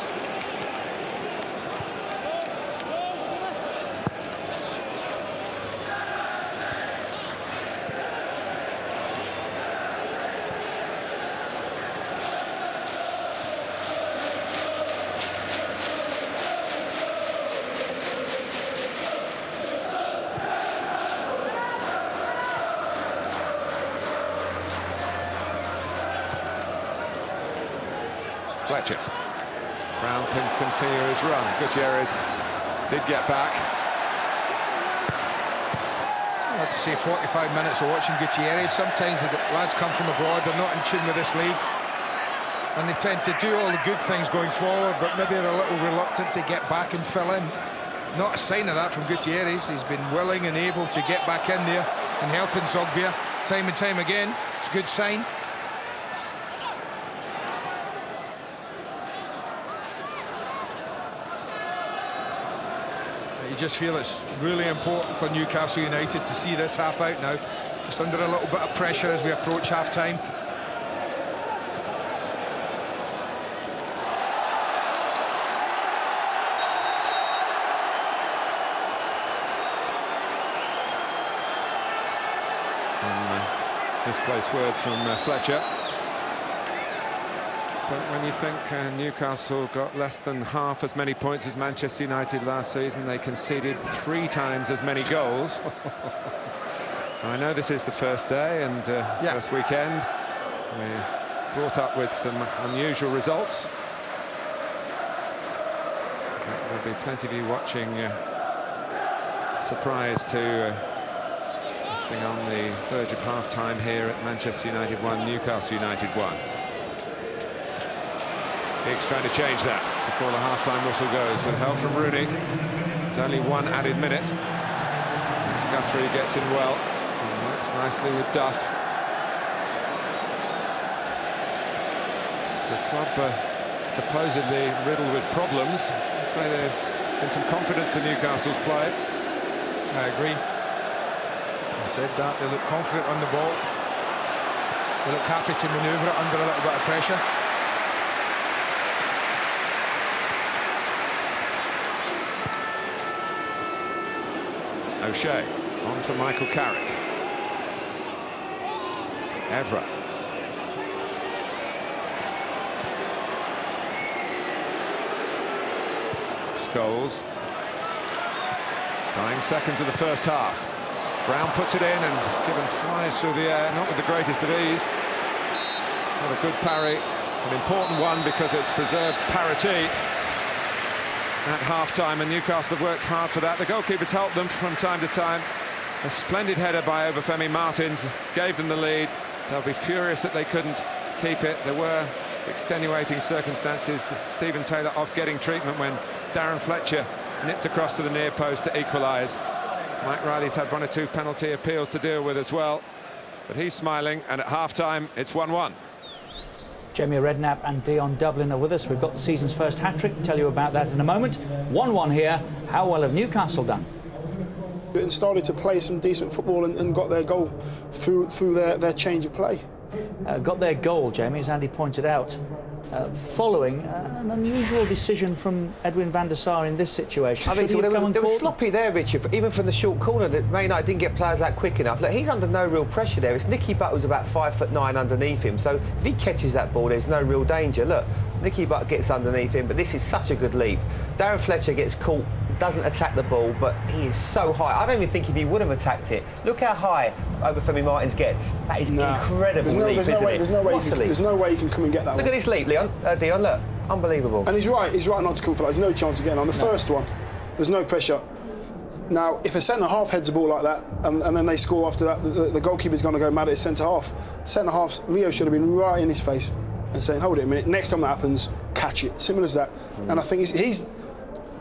Fletcher. Brown can continue his run. Gutierrez did get back. I have to say 45 minutes of watching Gutierrez. Sometimes the lads come from abroad, they're not in tune with this league. And they tend to do all the good things going forward, but maybe they're a little reluctant to get back and fill in. Not a sign of that from Gutierrez. He's been willing and able to get back in there and helping Zogbia time and time again. It's a good sign. You just feel it's really important for Newcastle United to see this half out now. Just under a little bit of pressure as we approach half-time. Some misplaced words from Fletcher. But when you think Newcastle got less than half as many points as Manchester United last season, they conceded 3 times as many goals. I know this is the first day and first weekend. We're brought up with some unusual results. There'll be plenty of you watching, surprised to us being on the verge of half-time here at Manchester United 1, Newcastle United 1. Giggs trying to change that before the half-time whistle goes with help from Rooney. It's only 1 added minute. As Guthrie gets in well. And works nicely with Duff. The club supposedly riddled with problems. I'd say there's Been some confidence to Newcastle's play. I agree. I said that. They look confident on the ball. They look happy to manoeuvre it under a little bit of pressure. O'Shea on for Michael Carrick. Evra. Scholes. Dying seconds of the first half. Brown puts it in and given flies through the air, not with the greatest of ease. Not a good parry, an important one because it's preserved parity at half-time, and Newcastle have worked hard for that. The goalkeepers helped them from time to time. A splendid header by Obafemi Martins gave them the lead. They'll be furious that they couldn't keep it. There were extenuating circumstances. Stephen Taylor off getting treatment when Darren Fletcher nipped across to the near post to equalise. Mike Riley's had 1 or 2 penalty appeals to deal with as well, but he's smiling, and at half-time it's 1-1. Jamie Redknapp and Dion Dublin are with us. We've got the season's first hat-trick. Tell you about that in a moment. 1-1 here. How well have Newcastle done? And started to play some decent football and got their goal through their change of play. Got their goal, Jamie, as Andy pointed out, following an unusual decision from Edwin van der Sar in this situation. I mean, so they were sloppy there, Richard, even from the short corner. That Man United didn't get players out quick enough. Look, he's under no real pressure there. It's Nicky Butt was about 5'9" underneath him, so if he catches that ball, there's no real danger. Look, Nicky Butt gets underneath him, but this is such a good leap. Darren Fletcher gets caught, doesn't attack the ball, but he is so high. I don't even think if he would have attacked it. Look how high Obafemi Martins gets. That is incredible leap, isn't it? There's no way he can come and get that. Look at this leap, Leon. Dion, look, unbelievable. And he's right not to come for that. There's no chance of getting on. The first one, there's no pressure. Now, if a centre-half heads a ball like that, and then they score after that, the goalkeeper's going to go mad at his centre-half. Centre-half's, Rio should have been right in his face and saying, hold it a minute, next time that happens, catch it. Simple as that. And I think he's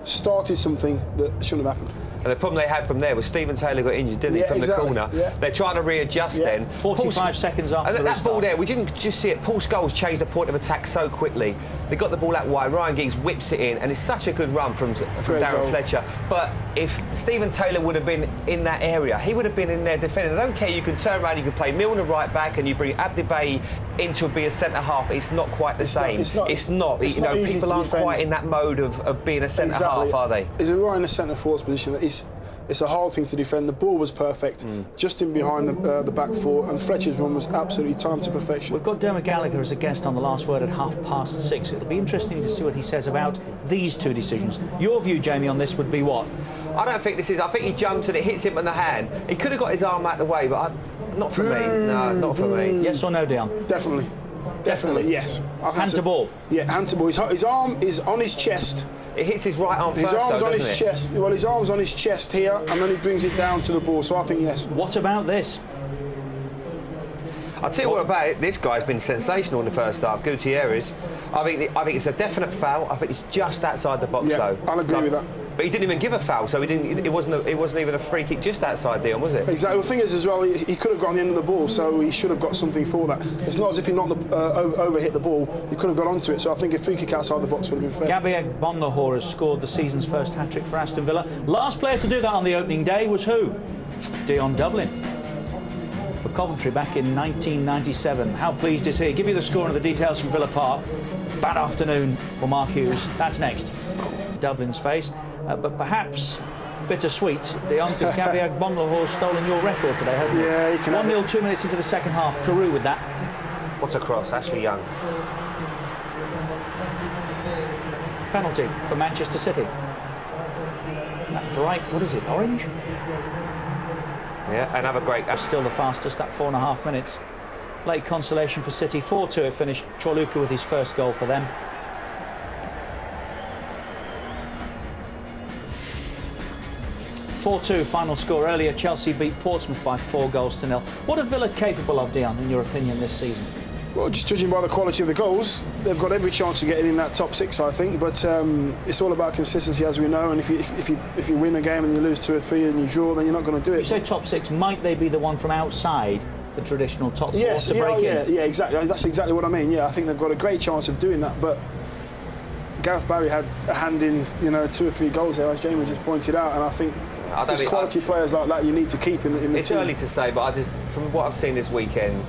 started something that shouldn't have happened. And the problem they had from there was Stephen Taylor got injured, didn't he, from the corner? Yeah. They're trying to readjust then. 45 seconds after that ball there, we didn't just see it. Paul Scholes changed the point of attack so quickly. They got the ball out wide. Ryan Giggs whips it in, and it's such a good run from Darren Fletcher. But if Stephen Taylor would have been in that area, he would have been in there defending. I don't care, you can turn around, you can play Milner right back, and you bring Abdibayi in to be a centre-half. It's not quite the same. It's not. People aren't quite in that mode of being a centre-half, are they? He's right in the centre-forward's position. It's a hard thing to defend. The ball was perfect, just in behind the back four, and Fletcher's run was absolutely timed to perfection. We've got Dermot Gallagher as a guest on The Last Word at 6:30. It'll be interesting to see what he says about these two decisions. Your view, Jamie, on this would be what? I don't think this is. I think he jumps and it hits him in the hand. He could have got his arm out the way, but not for me. No, not for me. Yes or no, Dion? Definitely, yes. Hand to ball. Yeah, hand to ball. His arm is on his chest. It hits his right arm first, His arm's though, on doesn't his it? chest. Well, his arm's on his chest here, and then he brings it down to the ball. So I think yes. What about this? I'll tell you what about it. This guy's been sensational in the first half. Gutierrez. I think it's a definite foul. I think it's just outside the box, though. I'll agree with that. But he didn't even give a foul, so it wasn't even a free kick just outside, Dion, was it? Exactly. The thing is, as well, he could have got on the end of the ball, so he should have got something for that. It's not as if he overhit the ball. He could have got onto it. So I think a free kick outside the box would have been fair. Gabi Agbonlahor has scored the season's first hat-trick for Aston Villa. Last player to do that on the opening day was who? Dion Dublin. For Coventry back in 1997. How pleased is he? Give you the score and the details from Villa Park. Bad afternoon for Mark Hughes. That's next. Dublin's face. But perhaps bittersweet, Dion, because Gabi Agbonlahor's stolen your record today, hasn't he? Yeah, he can. 1-0, 2 minutes into the second half. Carew with that. What a cross, Ashley Young. Penalty for Manchester City. That bright, what is it, orange? Yeah, another great. That's still the fastest, that 4.5 minutes. Late consolation for City. 4-2 it finished. Chorluka with his first goal for them. Final score earlier. Chelsea beat Portsmouth by 4-0. What are Villa capable of, Dion, in your opinion, this season? Well, just judging by the quality of the goals, they've got every chance of getting in that top 6, I think. But it's all about consistency, as we know. And if you win a game and you lose 2 or 3 and you draw, then you're not going to do it. You say top 6. Might they be the one from outside the traditional top 4 to break in? Yeah, exactly. That's exactly what I mean. Yeah, I think they've got a great chance of doing that. But Gareth Barry had a hand in, you know, 2 or 3 goals there, as Jamie just pointed out, and I think there's quality players like that you need to keep in the team. It's early to say, but from what I've seen this weekend,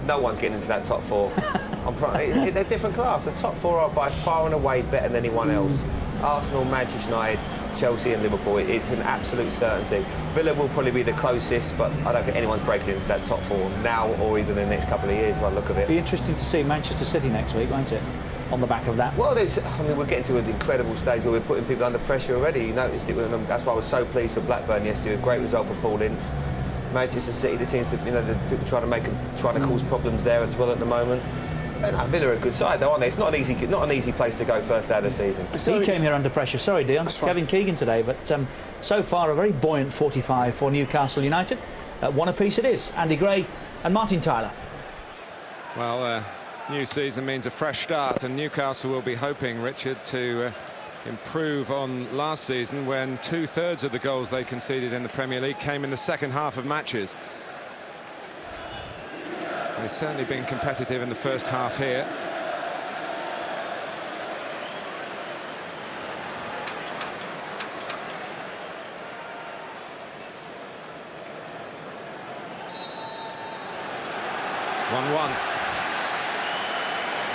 no one's getting into that top 4. They're different class. The top 4 are by far and away better than anyone else. Arsenal, Manchester United, Chelsea and Liverpool. It's an absolute certainty. Villa will probably be the closest, but I don't think anyone's breaking into that top 4 now or even in the next couple of years by the look of it. Be interesting to see Manchester City next week, won't it? On the back of that. Well, we're getting to an incredible stage where we're putting people under pressure already. You noticed it with them. That's why I was so pleased for Blackburn yesterday. A great result for Paul Ince. Manchester City, there seems to, you know, the people trying to cause problems there as well at the moment. And Villa are a good side, though, aren't they? It's not an easy place to go first day of the season. He came here under pressure. Sorry, Dion. Kevin Keegan today, but so far a very buoyant 45 for Newcastle United. One apiece it is. Andy Gray and Martin Tyler. Well, new season means a fresh start, and Newcastle will be hoping, Richard, to improve on last season when 2/3 of the goals they conceded in the Premier League came in the second half of matches. They've certainly been competitive in the first half here.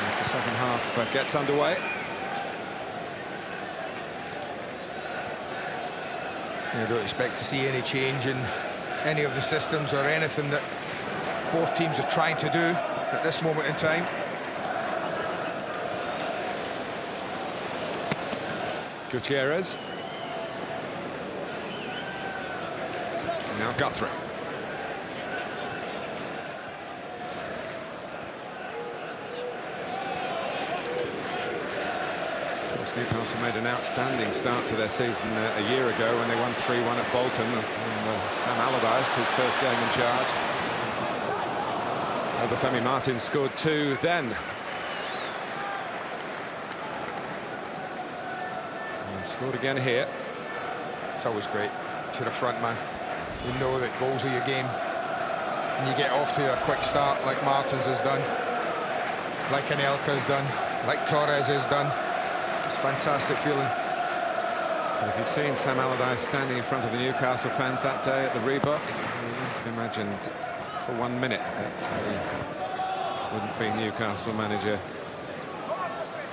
As the second half gets underway. I don't expect to see any change in any of the systems or anything that both teams are trying to do at this moment in time. Gutierrez. And now Guthrie. Newcastle made an outstanding start to their season a year ago when they won 3-1 at Bolton. And Sam Allardyce, his first game in charge. Obafemi Martin scored 2 then. And scored again here. It's always great if you're a front man. You know that goals are your game. And you get off to a quick start like Martins has done, like Anelka has done, like Torres has done. It's a fantastic feeling. Well, if you've seen Sam Allardyce standing in front of the Newcastle fans that day at the Reebok, you wouldn't have imagined for 1 minute that he wouldn't be Newcastle manager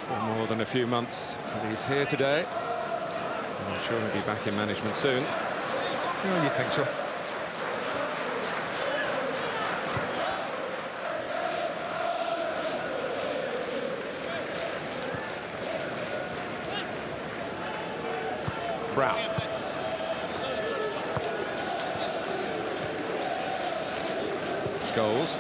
for more than a few months. But he's here today. And I'm sure he'll be back in management soon. Yeah, you'd think so. Brown. Scholes.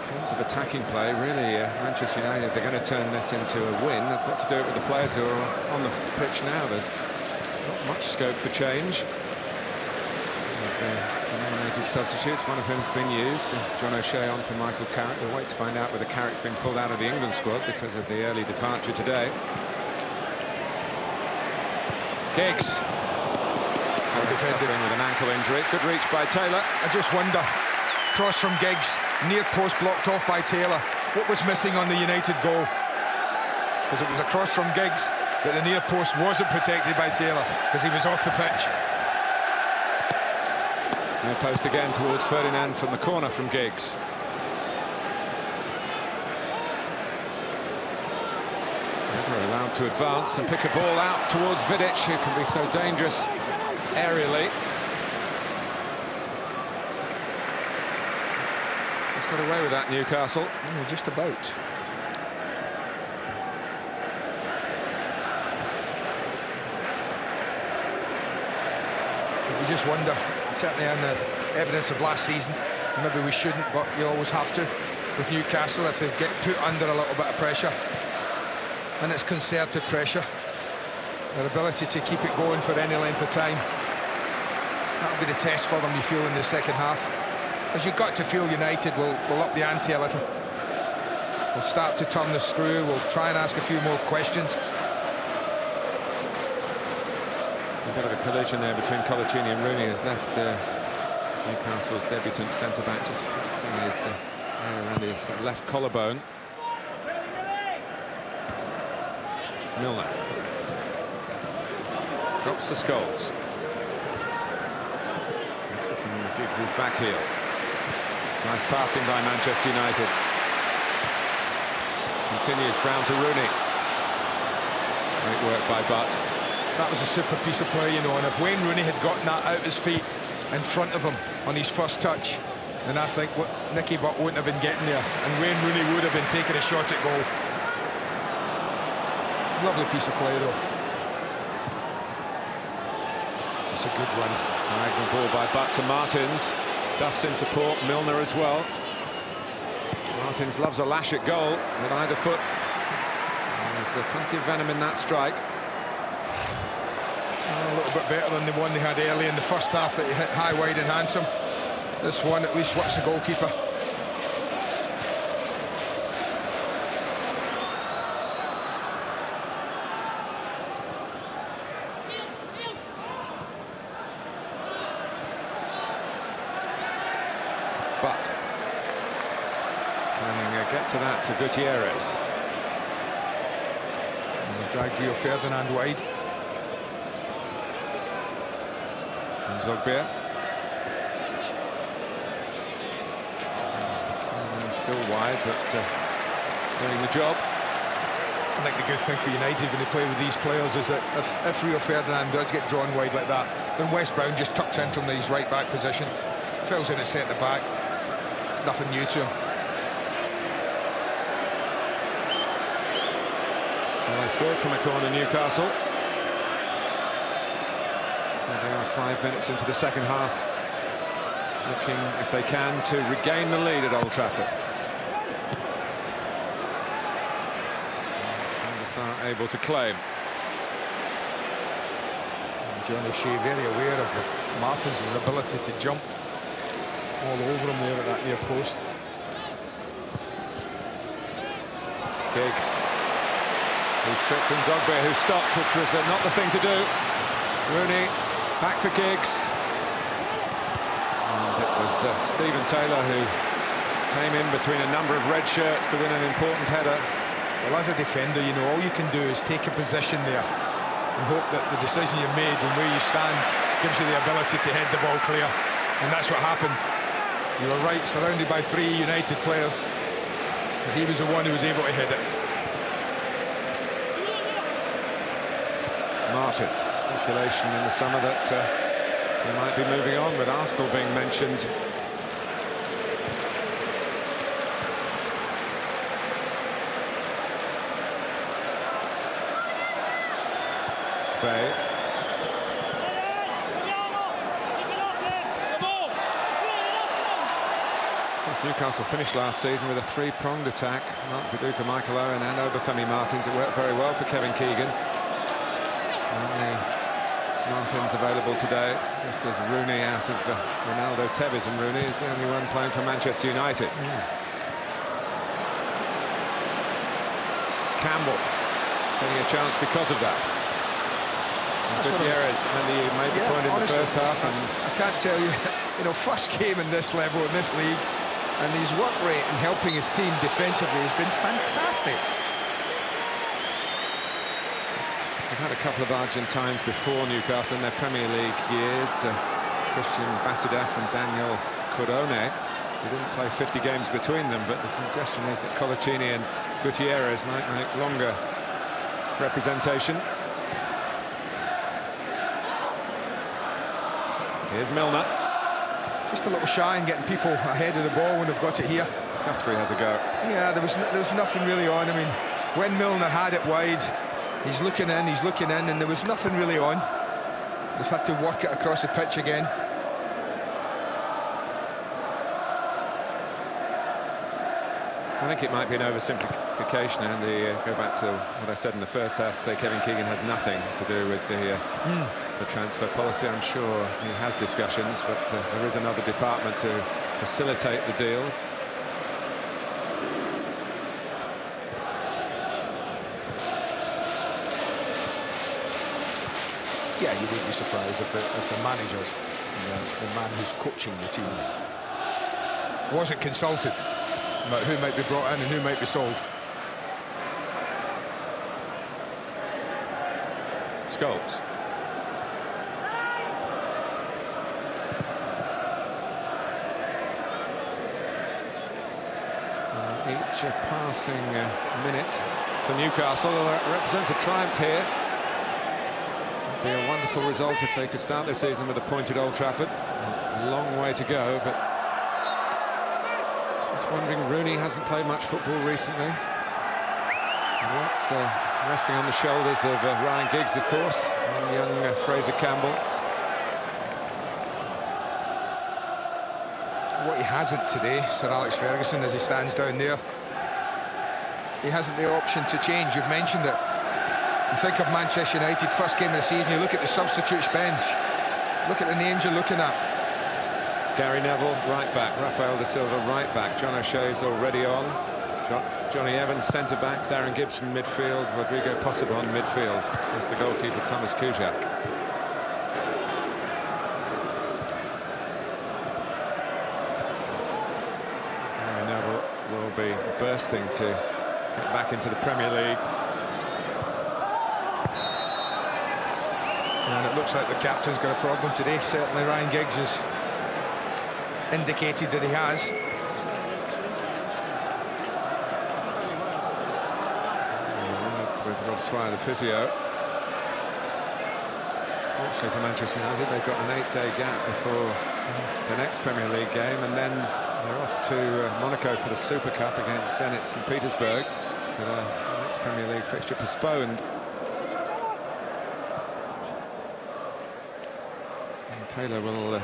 In terms of attacking play, really, Manchester United, if they're going to turn this into a win, they've got to do it with the players who are on the pitch now. There's not much scope for change. The nominated substitutes, one of whom's been used, John O'Shea on for Michael Carrick. We'll wait to find out whether Carrick's been pulled out of the England squad because of the early departure today. Giggs. Suffering with an ankle injury. Good reach by Taylor. I just wonder, cross from Giggs, near post blocked off by Taylor. What was missing on the United goal? Because it was a cross from Giggs, but the near post wasn't protected by Taylor because he was off the pitch. Near post again towards Ferdinand from the corner from Giggs. Never allowed to advance and pick a ball out towards Vidic, who can be so dangerous aerially. He's got away with that, Newcastle. Yeah, just about. You just wonder, certainly on the evidence of last season, maybe we shouldn't, but you always have to with Newcastle if they get put under a little bit of pressure. And it's concerted pressure. Their ability to keep it going for any length of time. That'll be the test for them, you feel, in the second half. As you've got to feel United will up the ante a little. We'll start to turn the screw, we'll try and ask a few more questions. A bit of a collision there between Colaccini and Rooney has left Newcastle's debutant centre-back just flexing his around his left collarbone. Milner drops the Scholes. Let's see if he can give his back heel. Nice passing by Manchester United. Continues Brown to Rooney. Great work by Butt. That was a super piece of play, you know, and if Wayne Rooney had gotten that out his feet in front of him on his first touch, then I think Nicky Butt wouldn't have been getting there, and Wayne Rooney would have been taking a shot at goal. Lovely piece of play, though. It's a good run. Diagonal ball by Butt to Martins. Duff's in support, Milner as well. Martins loves a lash at goal with either foot. There's plenty of venom in that strike. A little bit better than the one they had early in the first half that he hit high, wide and handsome. This one at least works the goalkeeper. But saying get to that to Gutierrez. And dragged Rio Ferdinand wide. And Zogbia. Still wide, but doing the job. I think the good thing for United when they play with these players is that if Rio Ferdinand does get drawn wide like that, then Wes Brown just tucks in from his right back position, fills in at centre back. Nothing new to him. Well, they scored from a corner, Newcastle. They are 5 minutes into the second half, looking, if they can, to regain the lead at Old Trafford. Are able to claim. And John O'Shea very aware of Martins' ability to jump all over him there at that near post. Giggs. He's tripped in Zogbia, who stopped, which was not the thing to do. Rooney back for Giggs. And it was Stephen Taylor who came in between a number of red shirts to win an important header. Well, as a defender, you know, all you can do is take a position there and hope that the decision you made and where you stand gives you the ability to head the ball clear. And that's what happened. You were right, surrounded by 3 United players. And he was the one who was able to hit it. Martin, speculation in the summer that he might be moving on, with Arsenal being mentioned. Bay. Newcastle finished last season with a 3-pronged attack. Mark Viduka, Michael Owen and Obafemi Martins. It worked very well for Kevin Keegan. Only Martins available today, just as Rooney out of Ronaldo, Tevez and Rooney is the only one playing for Manchester United. Campbell getting a chance because of that. Gutierrez, and he made the point in honestly, the first half. And I can't tell you, you know, first game in this level, in this league, and his work rate in helping his team defensively has been fantastic. We've had a couple of Argentines before Newcastle in their Premier League years. Christian Basidas and Daniel Corone. They didn't play 50 games between them, but the suggestion is that Colaccini and Gutierrez might make longer representation. Here's Milner. Just a little shy in getting people ahead of the ball when they've got it here. Guthrie has a go. Yeah, there was nothing really on. I mean, when Milner had it wide, he's looking in, and there was nothing really on. They've had to work it across the pitch again. I think it might be an oversimplification, Andy. Go back to what I said in the first half, say Kevin Keegan has nothing to do with the transfer policy. I'm sure he has discussions, but there is another department to facilitate the deals. Yeah, you wouldn't be surprised if the manager, the man who's coaching the team, wasn't consulted about who might be brought in and who might be sold. Scholes. Each passing minute for Newcastle represents a triumph here. It'd be a wonderful result if they could start the season with a point at Old Trafford. A long way to go, but just wondering, Rooney hasn't played much football recently. Resting on the shoulders of Ryan Giggs, of course, and young Fraser Campbell. What he hasn't today, Sir Alex Ferguson, as he stands down there, he hasn't the option to change. You've mentioned it. You think of Manchester United, first game of the season, you look at the substitutes bench, look at the names you're looking at. Gary Neville, right back. Rafael da Silva, right back. John O'Shea's already on. Johnny Evans, centre-back. Darren Gibson, midfield. Rodrigo Possebon, midfield. There's the goalkeeper, Thomas Kujak. Gary Neville will be bursting to get back into the Premier League. And it looks like the captain's got a problem today. Certainly Ryan Giggs has indicated that he has. With Rob Swire, the physio. Fortunately for Manchester United, they've got an 8-day gap before the next Premier League game, and then they're off to Monaco for the Super Cup against Zenit St. Petersburg, with the next Premier League fixture postponed. And Taylor will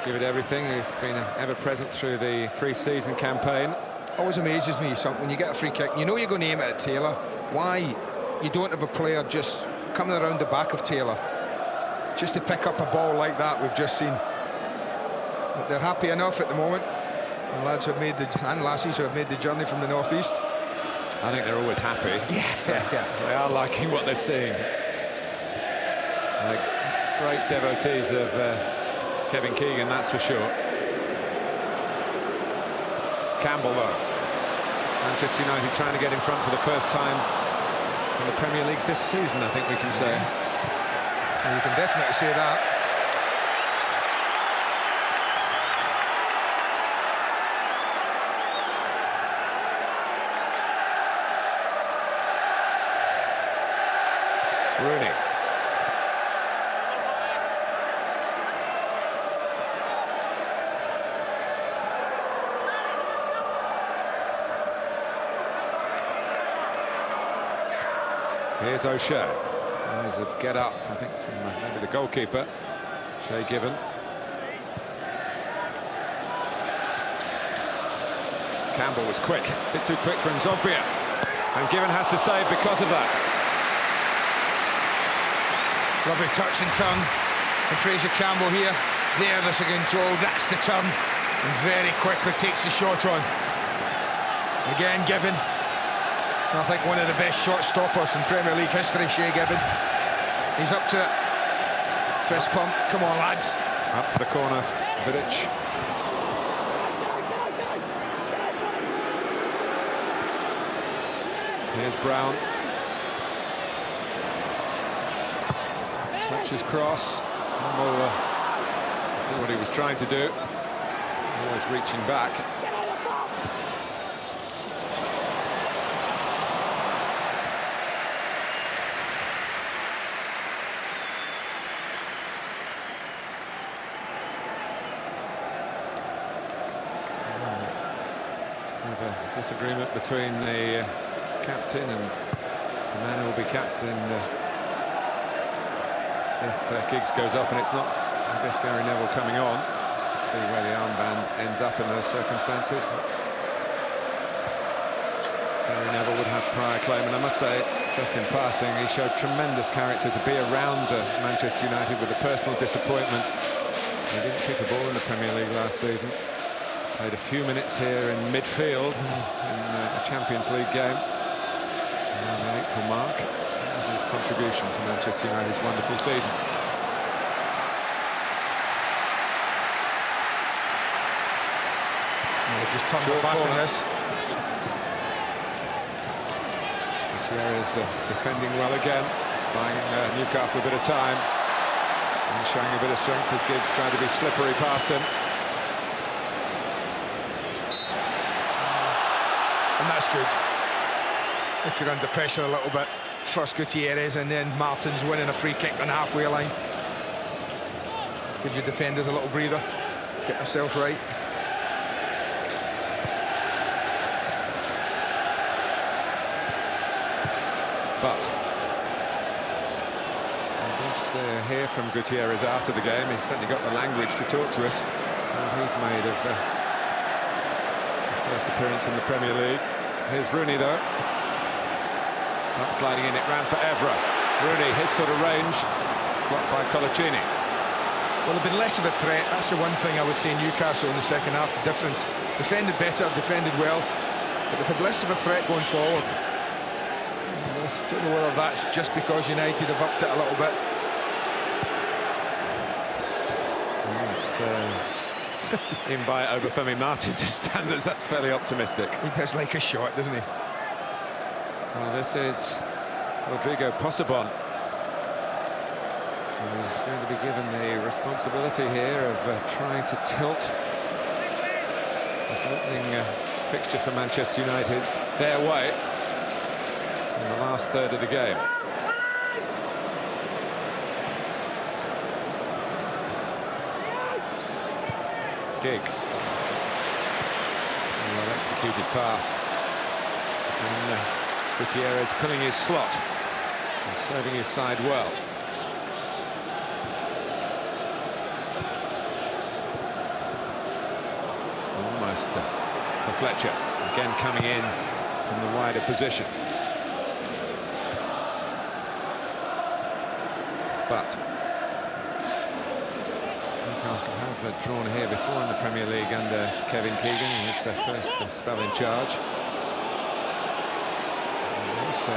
give it everything. He's been ever-present through the pre-season campaign. Always amazes me when you get a free kick, you know you're going to aim it at Taylor. Why you don't have a player just coming around the back of Taylor just to pick up a ball like that we've just seen. But they're happy enough at the moment. The lads have made and lassies who have made the journey from the northeast. I think they're always happy. Yeah. They are liking what they're seeing. Great devotees of Kevin Keegan, that's for sure. Campbell, though. Manchester United trying to get in front for the first time in the Premier League this season, I think we can say. And you can definitely say that. Rooney. Here's O'Shea. Eyes of get up, I think, from maybe the goalkeeper, Shea Given. Campbell was quick, a bit too quick for Nzogbia. And Given has to save because of that. Lovely touch and turn. And Fraser Campbell here. There's a control, that's the turn. And very quickly takes the shot on. Again, Given. I think one of the best shot stoppers in Premier League history, Shea Given. He's up to it. Fist pump. Come on, lads. Up for the corner, Vidic. Here's Brown. Fletcher's cross. We'll see what he was trying to do. Always reaching back. A disagreement between the captain and the man who will be captain if Giggs goes off, and it's not, I guess, Gary Neville coming on. See where the armband ends up in those circumstances. Gary Neville would have prior claim, and I must say, just in passing, he showed tremendous character to be around Manchester United with a personal disappointment. He didn't kick a ball in the Premier League last season. Played a few minutes here in midfield in a Champions League game. Around the April mark. That was his contribution to Manchester United's wonderful season. They've just turned Short back on corner. this. Gutierrez defending well again, buying Newcastle a bit of time and showing a bit of strength as Giggs tried to be slippery past him. And that's good. If you're under pressure a little bit, first Gutierrez and then Martin's winning a free kick on the halfway line. Gives your defenders a little breather, get themselves right. But we'll just hear from Gutierrez after the game. He's certainly got the language to talk to us. So he's made of the first appearance in the Premier League. Here's Rooney, though. Not sliding in, it ran for Evra. Rooney, his sort of range, blocked by Colaccini. Well, they've been less of a threat. That's the one thing I would say Newcastle in the second half, the difference. Defended better, defended well, but they've had less of a threat going forward. I don't know whether that's just because United have upped it a little bit. Even by Obafemi Martins' standards, that's fairly optimistic. He does like a shot, doesn't he? Well, this is Rodrigo Possebon, who's going to be given the responsibility here of trying to tilt this opening fixture for Manchester United their way in the last third of the game. Giggs. Well executed pass. And Gutierrez filling his slot and serving his side well. Almost for Fletcher. Again coming in from the wider position. But Newcastle have drawn here before in the Premier League under Kevin Keegan. It's their first spell in charge. And also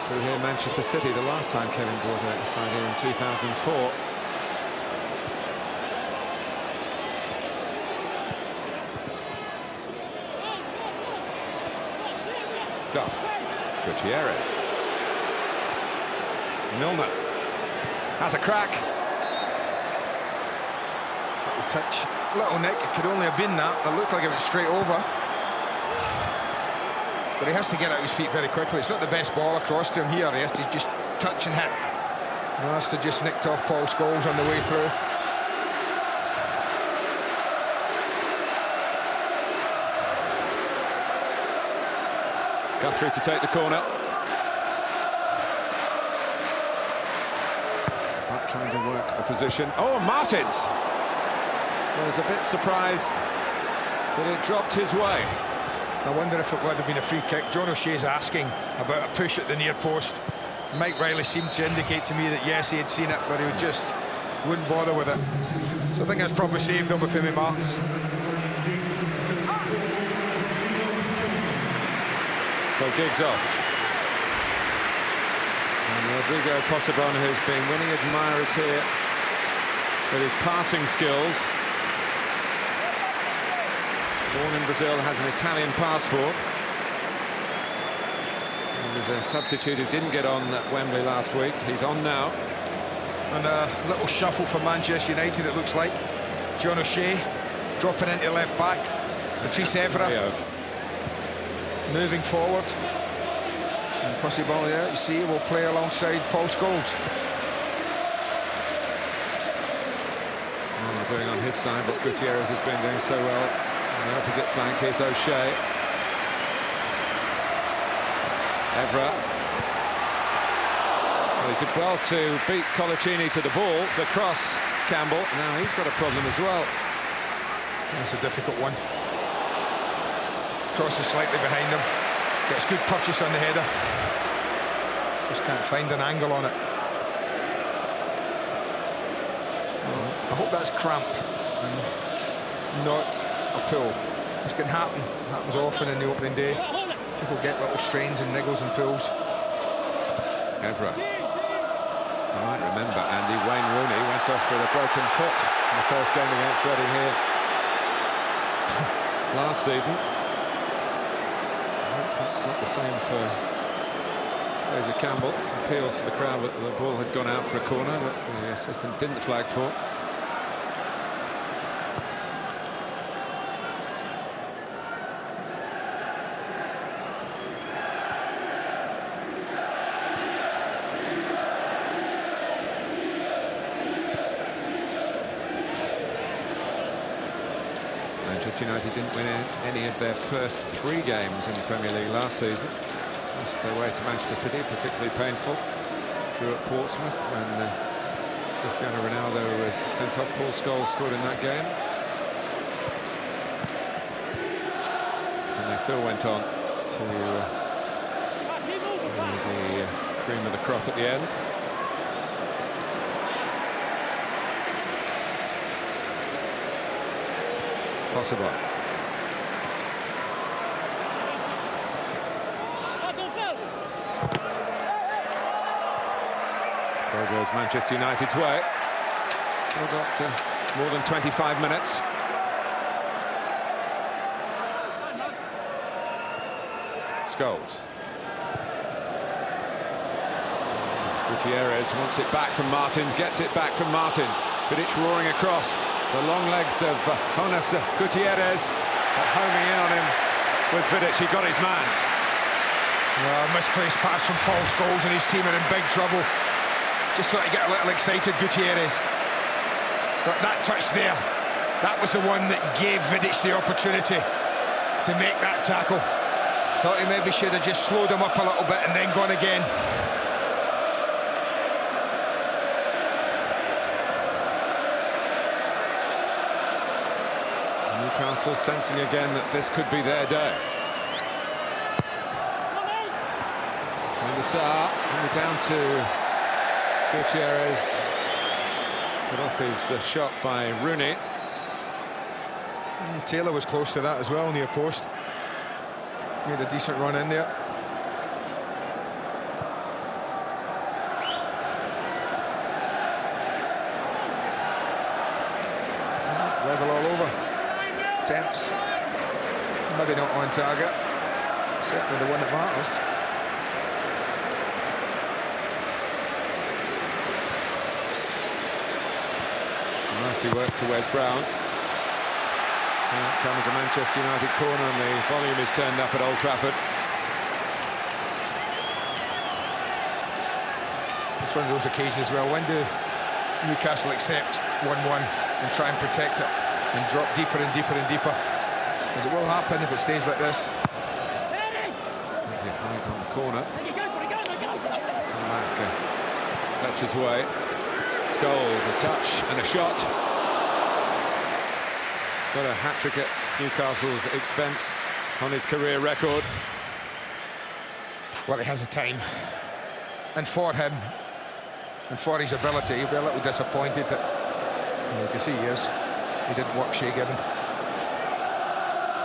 drew here Manchester City the last time Kevin brought a side here in 2004. Duff. Gutierrez. Milner has a crack. Little touch, little nick. It could only have been that. It looked like it went straight over. But he has to get out his feet very quickly. It's not the best ball across to him here. He has to just touch and hit. He has to just nicked off Paul Scholes on the way through. Guthrie to take the corner. But trying to work a position. Oh, Martins! I was a bit surprised that it dropped his way. I wonder if it would have been a free kick. John O'Shea's asking about a push at the near post. Mike Riley seemed to indicate to me that yes, he had seen it, but he just wouldn't bother with it. So I think that's probably saved Obafemi Martins. So Giggs off. And Rodrigo Possebon, who's been winning admirers here with his passing skills. Born in Brazil, has an Italian passport. And there's a substitute who didn't get on at Wembley last week. He's on now. And a little shuffle for Manchester United, it looks like. John O'Shea dropping into left back. Patrice Evra moving forward. And Possebon, yeah, you see, will play alongside Paul Scholes. Doing on his side what Gutierrez has been doing so well. On the opposite flank, here's O'Shea. Evra. Well, he did well to beat Colaccini to the ball. The cross, Campbell. Now he's got a problem as well. That's a difficult one. Cross is slightly behind him. Gets good purchase on the header. Just can't find an angle on it. I hope that's cramp and not a pull. This can happen. It happens often in the opening day. People get little strains and niggles and pulls. Evra. You might remember, Andy, Wayne Rooney went off with a broken foot in the first game against Reading here last season. I hope that's not the same for Fraser Campbell. Appeals for the crowd, but the ball had gone out for a corner that the assistant didn't flag for. Manchester United didn't win any of their first 3 games in the Premier League last season. Lost their way to Manchester City, particularly painful. Drew at Portsmouth when Cristiano Ronaldo was sent off. Paul Scholes scored in that game. And they still went on to the cream of the crop at the end. Possible. There goes Manchester United's way. We've got more than 25 minutes. Scholes. Gutierrez wants it back from Martins, gets it back from Martins. Vidic roaring across. The long legs of Jonas Gutierrez, but homing in on him was Vidic. He got his man. Misplaced pass from Paul Scholes, and his team are in big trouble. Just thought to get a little excited, Gutierrez. But that touch there, that was the one that gave Vidic the opportunity to make that tackle. Thought he maybe should have just slowed him up a little bit and then gone again. Newcastle sensing again that this could be their day. And the Sar, only down to Gutierrez. Put off his shot by Rooney. And Taylor was close to that as well, near post. Made a decent run in there. Level all over. Attempts, maybe not on target. Certainly the one that matters. Nicely worked to Wes Brown. Here comes a Manchester United corner, and the volume is turned up at Old Trafford. It's one of those occasions as well. When do Newcastle accept 1-1 and try and protect it and drop deeper and deeper and deeper? Because it will happen if it stays like this. Height on the corner. Fletcher's way. Scholes, a touch and a shot. He's got a hat-trick at Newcastle's expense on his career record. Well, he has the time. And for him, and for his ability, he'll be a little disappointed that, you can see he is. He didn't work Shea Given.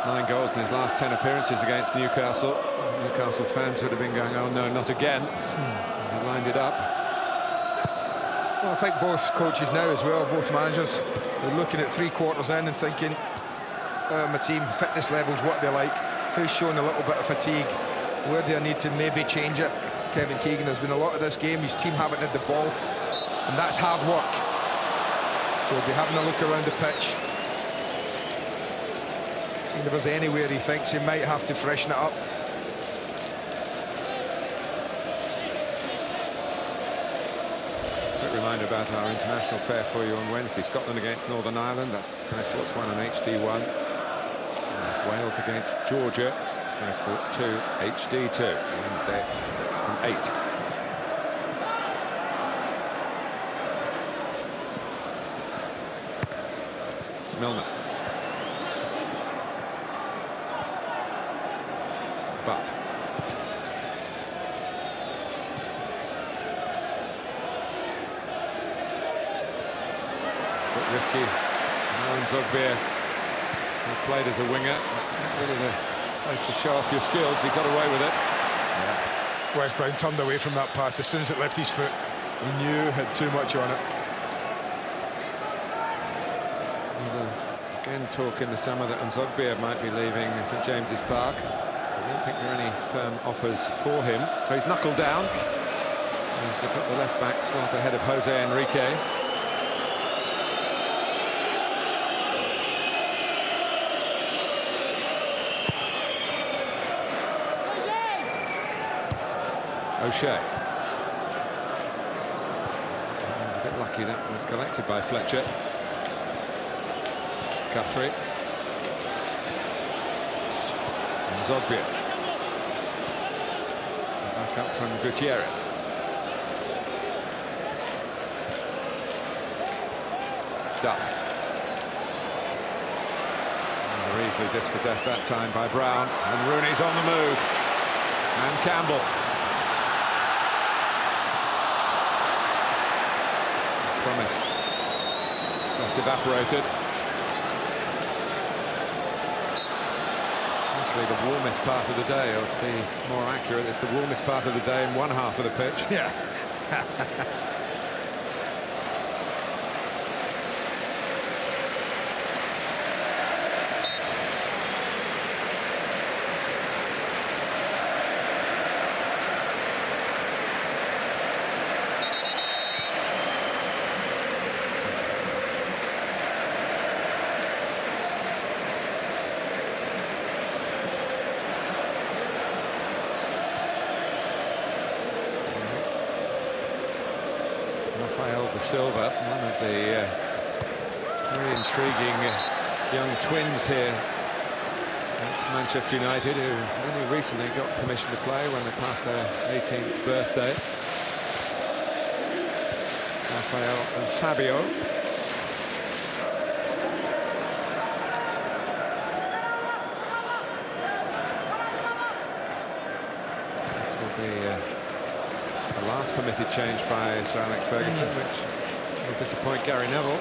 9 goals in his last 10 appearances against Newcastle. Newcastle fans would have been going, oh no, not again, as he lined it up. Well, I think both coaches now as well, both managers, are looking at 3 quarters in and thinking, my team, fitness levels, what they're like, who's showing a little bit of fatigue, where do I need to maybe change it? Kevin Keegan has been a lot of this game, his team haven't had the ball, and that's hard work. So he'll be having a look around the pitch, seeing if there's anywhere he thinks he might have to freshen it up. Quick reminder about our international fare for you on Wednesday. Scotland against Northern Ireland, that's Sky Sports 1 and HD1. Wales against Georgia, Sky Sports 2, HD2, Wednesday from 8. Milner. But bit risky. Aaron Zogbier has played as a winger. It's not really the place to show off your skills. He got away with it. Yeah. Wes Brown turned away from that pass as soon as it left his foot. He knew it had too much on it. There's a Again, talk in the summer that Nzogbia might be leaving St James's Park. I don't think there are any firm offers for him. So he's knuckled down. He's got the left-back slot ahead of Jose Enrique. O'Shea. He was a bit lucky that was collected by Fletcher. Guthrie. And Zogbia. Back up from Gutierrez. Duff. And they're easily dispossessed that time by Brown. And Rooney's on the move. And Campbell. Promise just evaporated. Actually, the warmest part of the day, or to be more accurate, it's the warmest part of the day in one half of the pitch. Yeah. Silva, one of the very intriguing young twins here at Manchester United, who only recently got permission to play when they passed their 18th birthday. Rafael and Fabio. This will be the last permitted change by Sir Alex Ferguson, which will disappoint Gary Neville.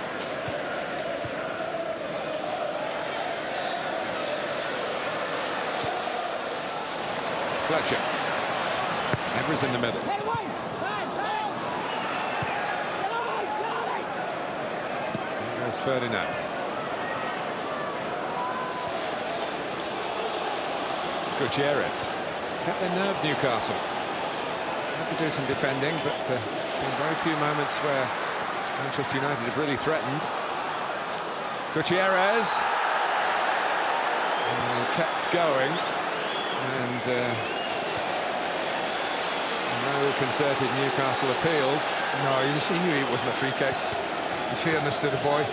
Fletcher. Evra's in the middle. And there's Ferdinand. Gutierrez. Kept their nerve, Newcastle. To do some defending, but been very few moments where Manchester United have really threatened. Gutierrez kept going, and no concerted Newcastle appeals. No, he knew it wasn't a free kick. In fairness to the boy,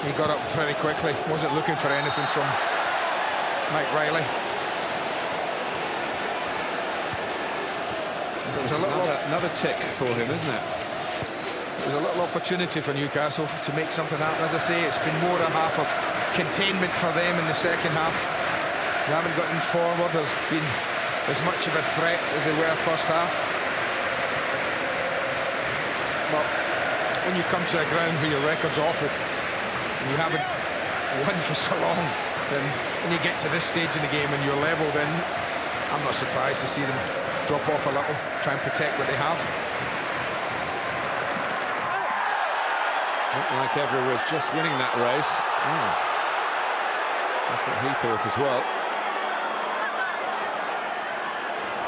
he got up very quickly. Wasn't looking for anything from Mike Riley. Another tick for him, isn't it? It was a little opportunity for Newcastle to make something happen. As I say, it's been more a half of containment for them in the second half. They haven't gotten forward. There's been as much of a threat as they were first half. But when you come to a ground where your record's awful and you haven't won for so long, then when you get to this stage in the game and you're level, then I'm not surprised to see them drop off a little, try and protect what they have. Looked like Evra was just winning that race. Oh. That's what he thought as well.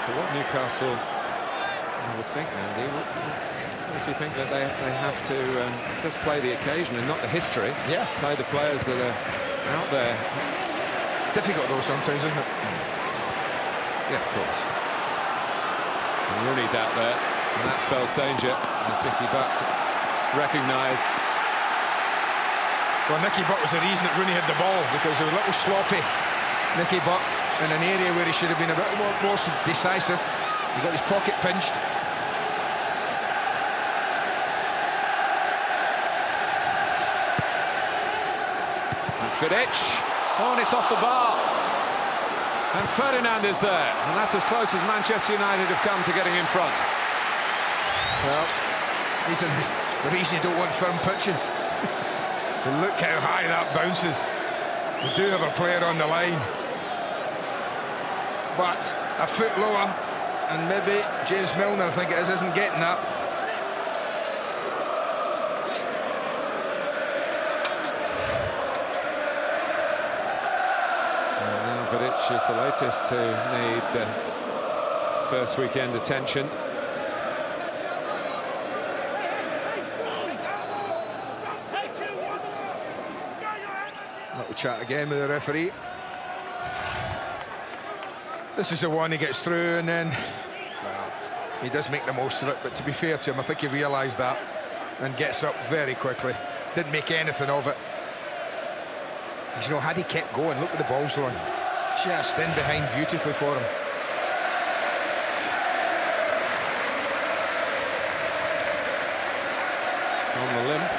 But what Newcastle, I would think, Andy, what do you think that they have to just play the occasion and not the history? Yeah. Play the players that are out there. Difficult though sometimes, isn't it? Yeah, of course. And Rooney's out there, and that spells danger, as Nicky Butt recognised. Well, Nicky Butt was the reason that Rooney had the ball, because they were a little sloppy. Nicky Butt in an area where he should have been a bit more decisive. He got his pocket pinched. That's Vidic. Oh, and it's off the bar. And Ferdinand is there, and that's as close as Manchester United have come to getting in front. Well, these are the reason you don't want firm pitches. But look how high that bounces. We do have a player on the line. But a foot lower, and maybe James Milner, I think it is, isn't getting that. And now Vidic is the latest to need first weekend attention. Little chat again with the referee. This is the one he gets through, and then, well, he does make the most of it, but to be fair to him, I think he realised that and gets up very quickly. Didn't make anything of it. You know, had he kept going, look at the balls run. Just in behind beautifully for him. On the limp.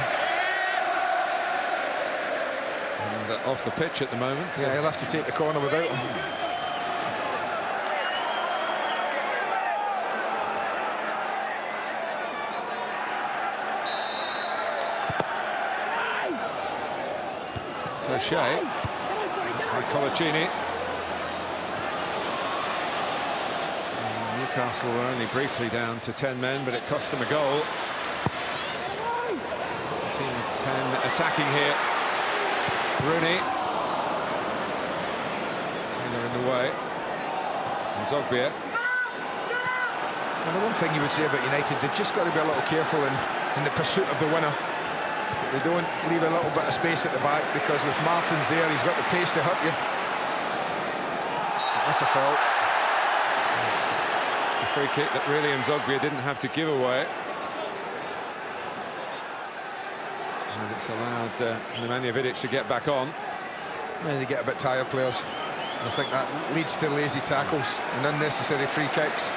And off the pitch at the moment. Yeah, he'll have to take the corner without him. So Shea by Colaccini. Newcastle were only briefly down to 10 men, but it cost them a goal. It's a team of 10 attacking here. Rooney. Taylor in the way. And Zogbia. And the one thing you would say about United, they've just got to be a little careful in the pursuit of the winner. They don't leave a little bit of space at the back, because with Martins there, he's got the pace to hurt you. That's a foul. It's a free kick that really Zogbia didn't have to give away. And it's allowed Nemanja Vidic to get back on. And they get a bit tired, players. And I think that leads to lazy tackles and unnecessary free kicks.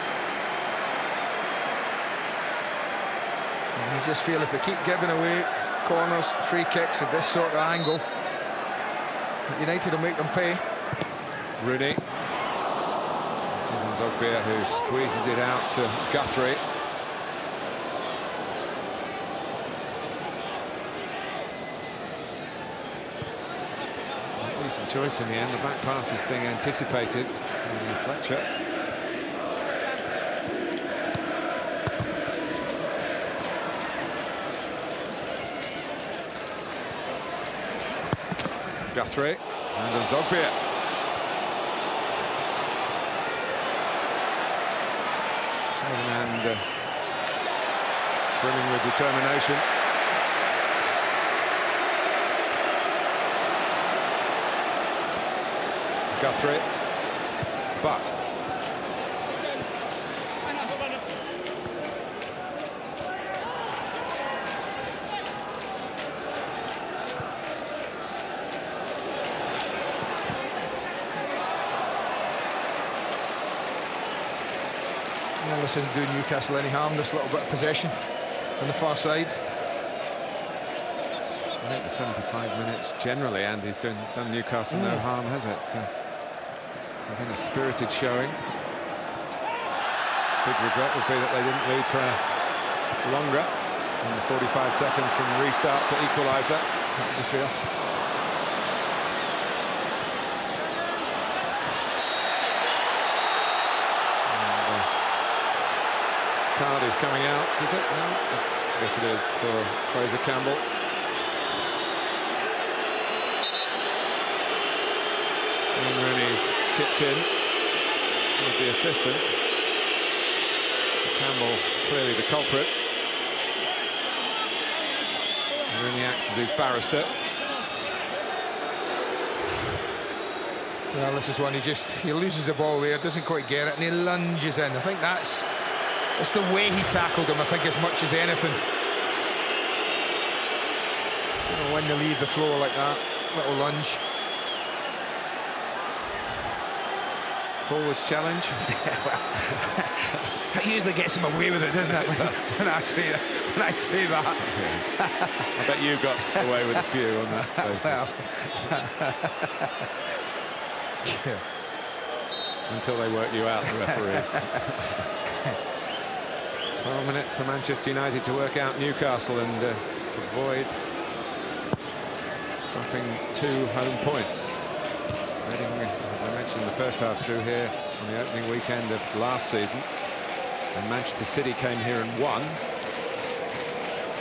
And you just feel if they keep giving away corners, free kicks at this sort of angle, United will make them pay. Rooney. It is Zogbia who squeezes it out to Guthrie. A decent choice in the end. The back pass was being anticipated. Fletcher. Guthrie and Zogbia. Ferdinand brimming with determination. Guthrie, but This isn't doing Newcastle any harm, this little bit of possession on the far side. I think the 75 minutes generally, Andy's done Newcastle no harm, has it? So it's been a spirited showing. Big regret would be that they didn't lead for longer. And 45 seconds from restart to equaliser. That would be fair. Card is coming out, is it? No? Yes, it is for Fraser Campbell. And Rooney's chipped in with the assistant. Campbell clearly the culprit. Rooney acts as his barrister. Well, this is one he loses the ball there, doesn't quite get it, and he lunges in. I think it's the way he tackled him, I think, as much as anything. You know, when they leave the floor like that, little lunge. Forwards challenge. That usually gets him away with it, doesn't it? when I see that. Yeah. I bet you got away with a few on that basis. Well. Until they work you out, the referees. 12 minutes for Manchester United to work out Newcastle and avoid dropping 2 home points. Reading, as I mentioned in the first half, drew here on the opening weekend of last season. And Manchester City came here and won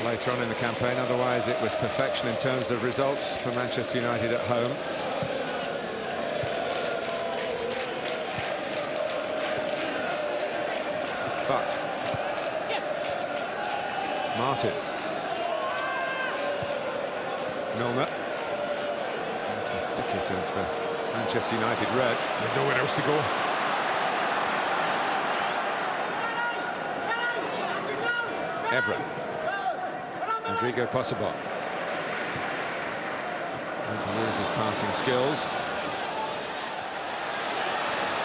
later on in the campaign. Otherwise, it was perfection in terms of results for Manchester United at home. but Martins. Milner. Into the thicket of Manchester United red. There's nowhere else to go. Evra. Rodrigo Possebon. To use his passing skills.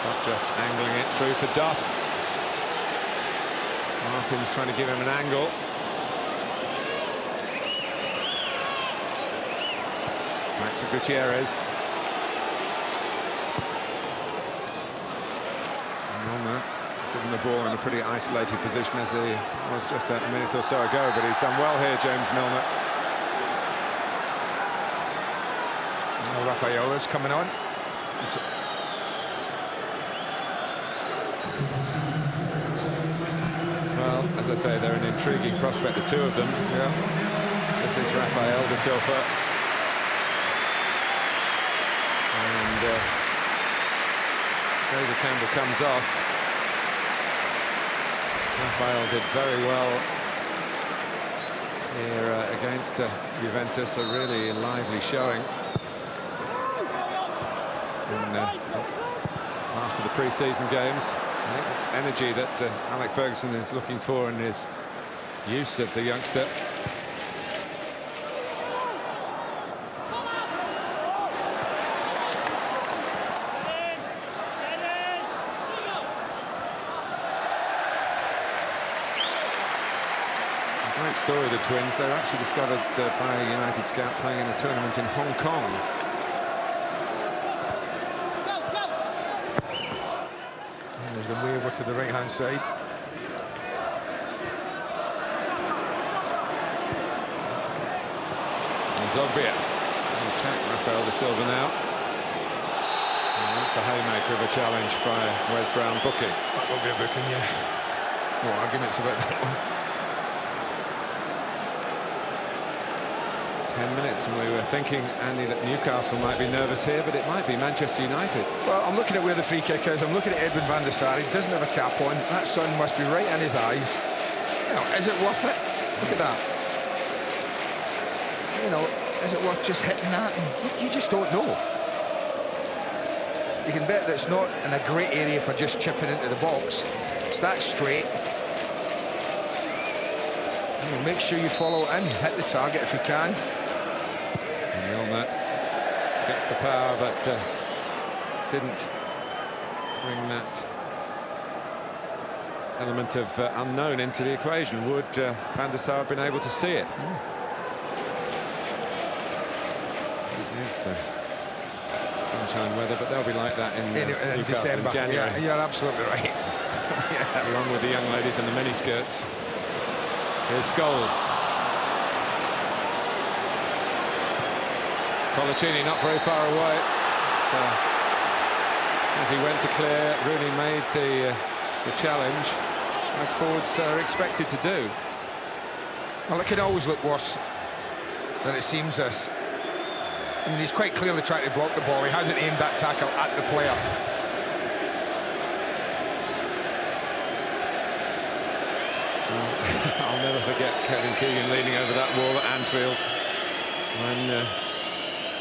Not just angling it through for Duff. Martin's trying to give him an angle. Back for Gutierrez. Milner given the ball in a pretty isolated position as he was just a minute or so ago, but he's done well here, James Milner. Rafaela's coming on. Well, as I say, they're an intriguing prospect, the two of them. Yeah. This is Rafael da Silva. And Fraser Campbell comes off. Rafael did very well here against Juventus, a really lively showing. In last of the pre-season games. I think it's energy that Alex Ferguson is looking for in his use of the youngster. A great story, the twins. They're actually discovered by a United scout playing in a tournament in Hong Kong. Way over to the right-hand side. And Zogbia will attack Rafael da Silva now. And that's a haymaker of a challenge by Wes Brown booking. That will be a booking, yeah. No arguments about that one. 10 minutes, and we were thinking, Andy, that Newcastle might be nervous here, but it might be Manchester United. Well, I'm looking at where the free kick is. I'm looking at Edwin van der Sar. He doesn't have a cap on. That sun must be right in his eyes. You know, is it worth it? Look at that. You know, is it worth just hitting that? And you just don't know. You can bet that it's not in a great area for just chipping into the box. It's that straight. You know, make sure you follow it in. Hit the target if you can. Milner gets the power, but didn't bring that element of unknown into the equation. Would Van der Sar have been able to see it? It is sunshine weather, but they'll be like that in Newcastle December. in January. Yeah, you're absolutely right. Yeah. Along with the young ladies in the miniskirts. Here's Scholes. Colaccini not very far away. So, as he went to clear, Rooney made the challenge, as forwards are expected to do. Well, it can always look worse than it seems this. I mean, he's quite clearly trying to block the ball. He hasn't aimed that tackle at the player. I'll never forget Kevin Keegan leaning over that wall at Anfield when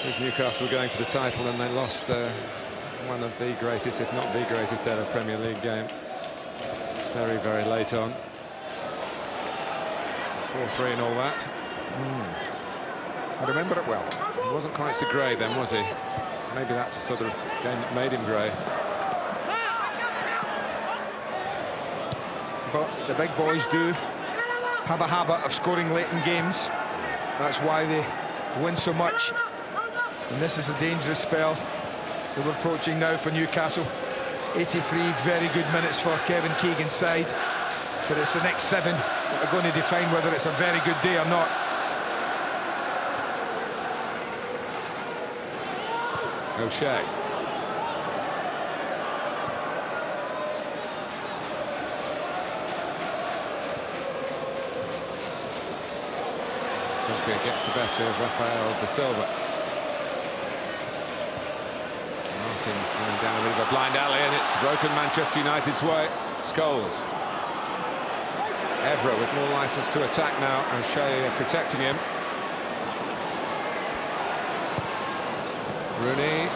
his Newcastle were going for the title and they lost one of the greatest, if not the greatest ever Premier League game. Very, very late on. 4-3 and all that. I remember it well. He wasn't quite so grey then, was he? Maybe that's the sort of game that made him grey. But the big boys do have a habit of scoring late in games. That's why they win so much. And this is a dangerous spell that we're approaching now for Newcastle. 83 very good minutes for Kevin Keegan's side. But it's the next 7 that are going to define whether it's a very good day or not. O'Shea. Zogbia gets the better of Rafael da Silva. Martin's going down a bit of a blind alley, and it's broken Manchester United's way. Scholes. Evra with more licence to attack now, and Shea protecting him. Rooney.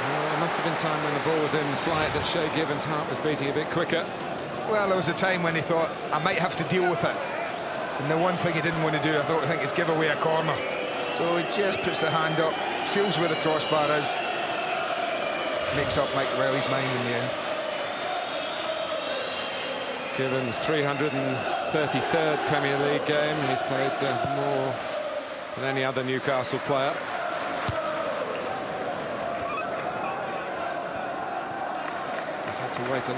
There must have been time when the ball was in flight that Shea Given's heart was beating a bit quicker. Well, there was a time when he thought, I might have to deal with it. And the one thing he didn't want to do, I think, is give away a corner. So he just puts the hand up, feels where the crossbar is, makes up Mike Riley's mind in the end. Given's 333rd Premier League game. He's played more than any other Newcastle player. He's had to wait a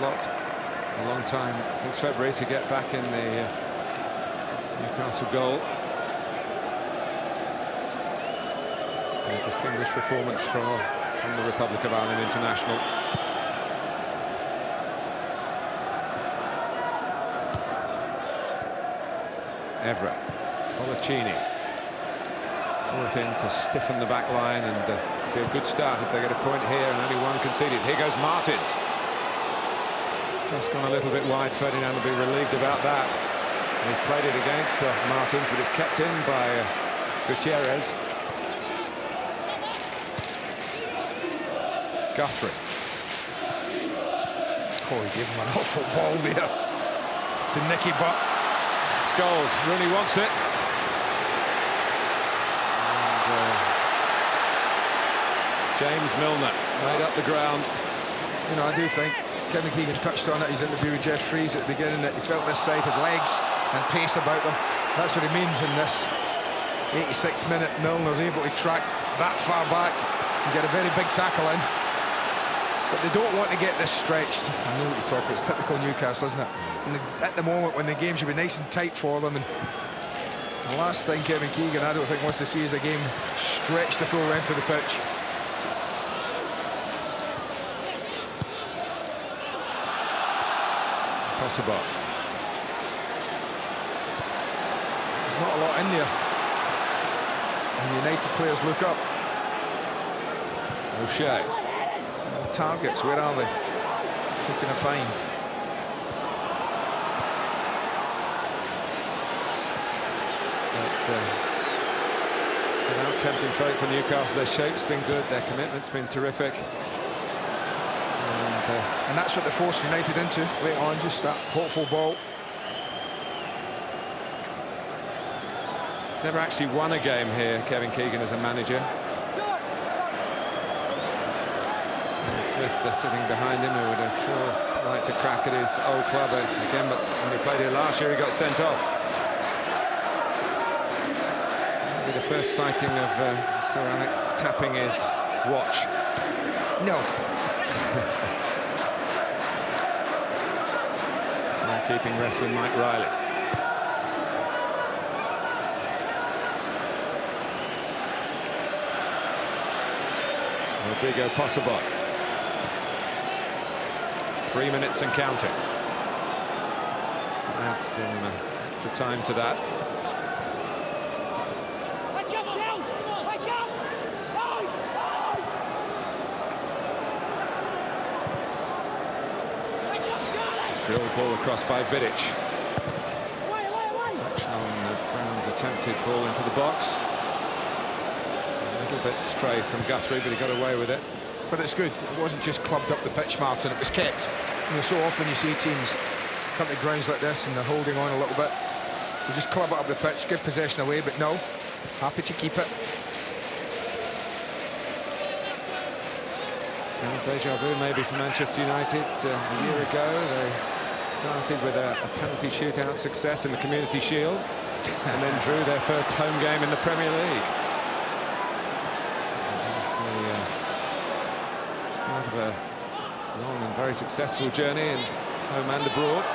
long time since February to get back in the Newcastle goal. A distinguished performance from the Republic of Ireland international. Evra, Colaccini, brought in to stiffen the back line, and be a good start if they get a point here, and only one conceded. Here goes Martins. Just gone a little bit wide. Ferdinand will be relieved about that. And he's played it against Martins, but it's kept in by Gutierrez. Guthrie. Oh, he gave him an awful ball there to Nicky Butt. Scholes, Rooney wants it. And James Milner made up the ground. You know, I do think Kevin Keegan touched on it, his interview with Jeff Fries at the beginning, that he felt this side had legs and pace about them. That's what he means in this 86th minute. Milner's able to track that far back and get a very big tackle in. But they don't want to get this stretched. I know what you're talking about. It's typical Newcastle, isn't it? And at the moment, when the game should be nice and tight for them, and the last thing Kevin Keegan, I don't think, wants to see is a game stretched the full length of the pitch. Possible. There's not a lot in there. And United players look up. O'Shea. Targets, where are they? Who can I find? But, without tempting fate for Newcastle, their shape's been good, their commitment's been terrific. And that's what they forced United into late on, just that hopeful ball. Never actually won a game here, Kevin Keegan, as a manager. Smith, they're sitting behind him, who would have sure liked to crack at his old club again, but when he played here last year, he got sent off. Maybe the first sighting of Sir Alec tapping his watch. No. It's now keeping rest with Mike Riley. Rodrigo Possibot. 3 minutes and counting. To add some extra time to that. Drilled ball across by Vidic. Action on Brown's attempted ball into the box. A little bit stray from Guthrie, but he got away with it. But it's good. It wasn't just clubbed up the pitch, Martin. It was kept. You know, so often you see teams come to grounds like this and they're holding on a little bit. They just club it up the pitch, give possession away, but no, happy to keep it. Well, deja vu maybe for Manchester United. A year ago, they started with a penalty shootout success in the Community Shield and then drew their first home game in the Premier League. Start of a long and very successful journey in home and abroad.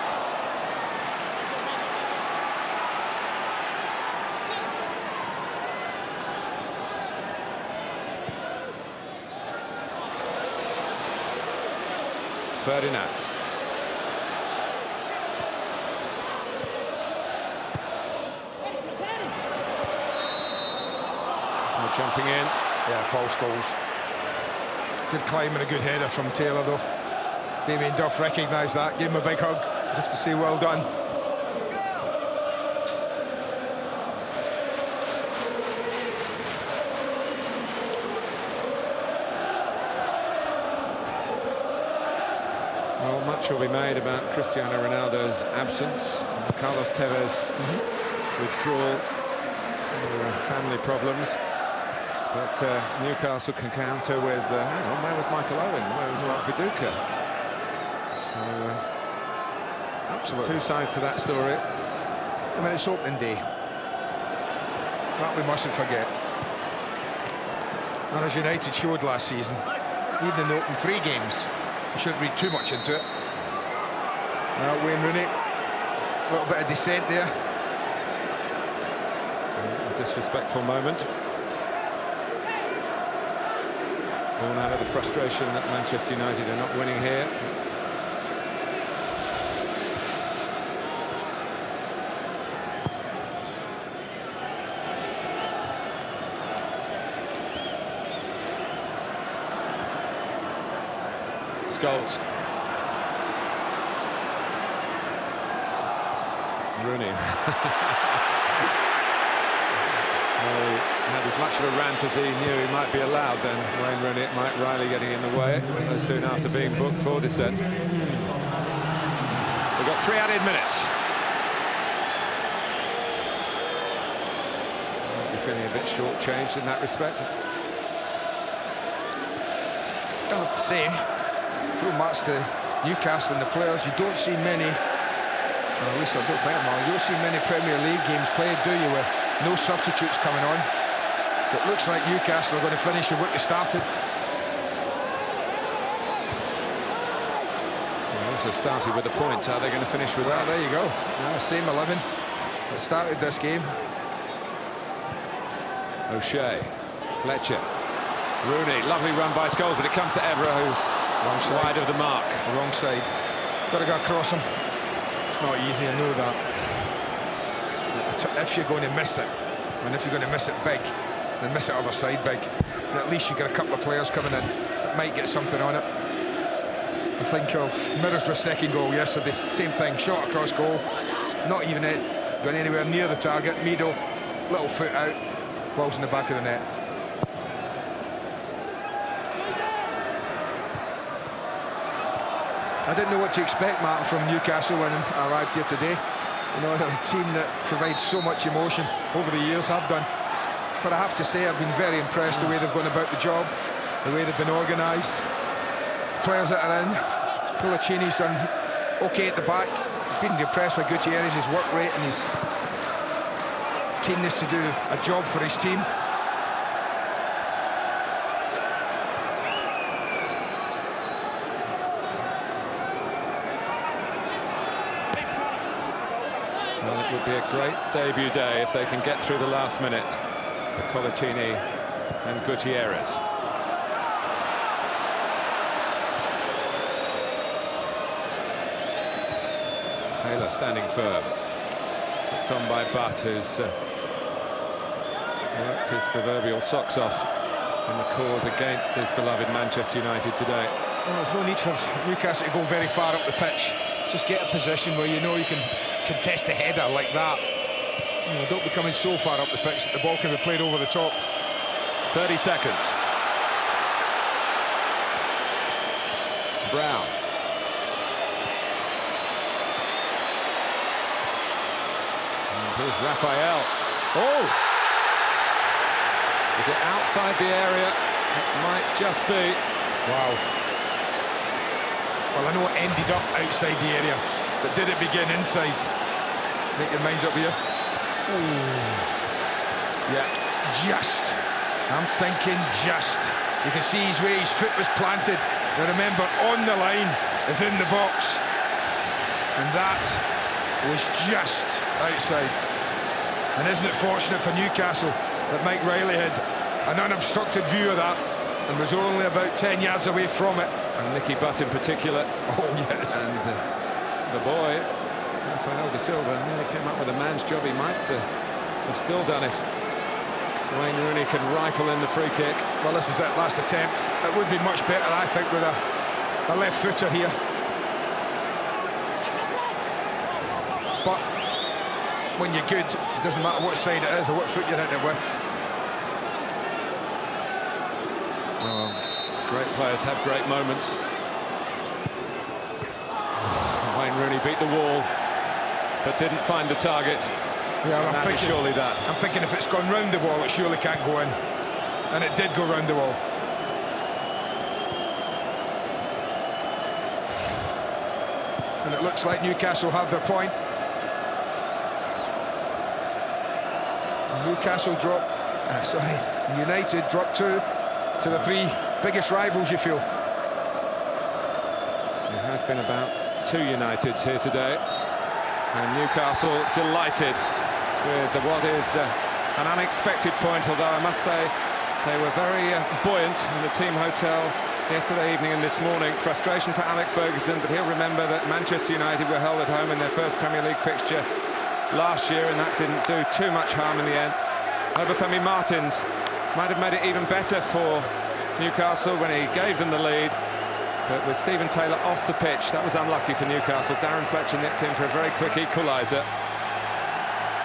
Ferdinand. Jumping in. Yeah, Paul Scholes. Good climb and a good header from Taylor, though. Damien Duff recognised that, gave him a big hug. Just have to say well done. Well, much will be made about Cristiano Ronaldo's absence. Carlos Tevez withdrawal, family problems. But Newcastle can counter with, hang on, where was Michael Owen? Where was Mark Viduka? So, absolutely. Two sides to that story. I mean, it's opening day. That we mustn't forget. And as United showed last season, even in the open 3 games, you shouldn't read too much into it. Wayne Rooney, a little bit of dissent there. A disrespectful moment. Born out of the frustration that Manchester United are not winning here. Scholes. Rooney. Well, he had as much of a rant as he knew he might be allowed then. Wayne Rooney, Mike Riley getting in the way so soon after being booked for dissent. We've got 3 added minutes. Might be feeling a bit short-changed in that respect. I'll have to say, full match to Newcastle and the players, you don't see many, or at least I don't think, you don't see many Premier League games played, do you, with no substitutes coming on. It looks like Newcastle are going to finish with what they started. They also started with a point. How are they going to finish with Well, that? there you go. Yeah, same 11 that started this game. O'Shea, Fletcher, Rooney, lovely run by Scholes, but it comes to Evra, who's Wrong side. wide of the mark. Wrong side. Got to go across him. It's not easy, I know that. If you're going to miss it, and if you're going to miss it big, then miss it other side big. And at least you get a couple of players coming in that might get something on it. I think of Middlesbrough's second goal yesterday. Same thing, shot across goal, not even it, going anywhere near the target. Mido, little foot out, ball's in the back of the net. I didn't know what to expect, Martin, from Newcastle when I arrived here today. You know, a team that provides so much emotion over the years, have done. But I have to say, I've been very impressed the way they've gone about the job, the way they've been organised. Players that are in, Pulicini's done OK at the back. Been impressed by Gutierrez's work rate and his keenness to do a job for his team. Well, it would be a great debut day if they can get through the last minute. The Colicini and Gutierrez. Taylor standing firm. Hooked on by Butt, who's worked his proverbial socks off in the cause against his beloved Manchester United today. Well, there's no need for Newcastle to go very far up the pitch. Just get a position where you know you can contest the header like that. You know, don't be coming so far up the pitch that the ball can be played over the top. 30 seconds. Brown. And here's Raphael. Oh! Is it outside the area? It might just be. Wow. Well, I know it ended up outside the area, but did it begin inside? Make your minds up here. Ooh. Yeah, just. I'm thinking just. You can see his way, his foot was planted. Now remember, on the line is in the box. And that was just outside. And isn't it fortunate for Newcastle that Mike Riley had an unobstructed view of that and was only about 10 yards away from it. And Nicky Butt in particular. Oh, yes. And the boy, Rafael da Silva, nearly came up with a man's job. He might have still done it. Wayne Rooney can rifle in the free kick. Well, this is it, last attempt. It would be much better, I think, with a left footer here. when you're good, it doesn't matter what side it is or what foot you're in it with. Well, great players have great moments. Wayne Rooney beat the wall, but didn't find the target. Yeah, I'm thinking, surely that. I'm thinking if it's gone round the wall, it surely can't go in. And it did go round the wall. And it looks like Newcastle have their point. And Newcastle United drop 2 to the 3 biggest rivals, you feel. It has been about 2 Uniteds here today. And Newcastle delighted with what is an unexpected point, although I must say they were very buoyant in the team hotel yesterday evening and this morning. Frustration for Alec Ferguson, but he'll remember that Manchester United were held at home in their first Premier League fixture last year, and that didn't do too much harm in the end. Obafemi Martins might have made it even better for Newcastle when he gave them the lead, but with Stephen Taylor off the pitch, that was unlucky for Newcastle. Darren Fletcher nipped in for a very quick equaliser.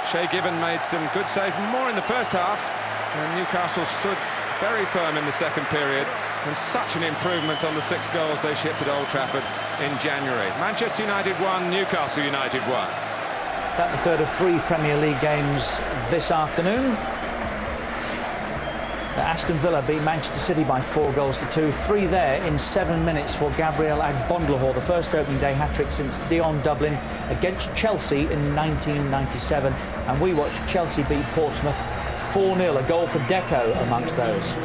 Shay Given made some good saves, more in the first half, and Newcastle stood very firm in the second period, and such an improvement on the 6 goals they shipped at Old Trafford in January. Manchester United won, Newcastle United won. That the third of 3 Premier League games this afternoon. Aston Villa beat Manchester City by 4 goals to 2. 3 there in 7 minutes for Gabriel Agbonlahor, the first opening day hat-trick since Dion Dublin against Chelsea in 1997. And we watched Chelsea beat Portsmouth 4-0, a goal for Deco amongst those.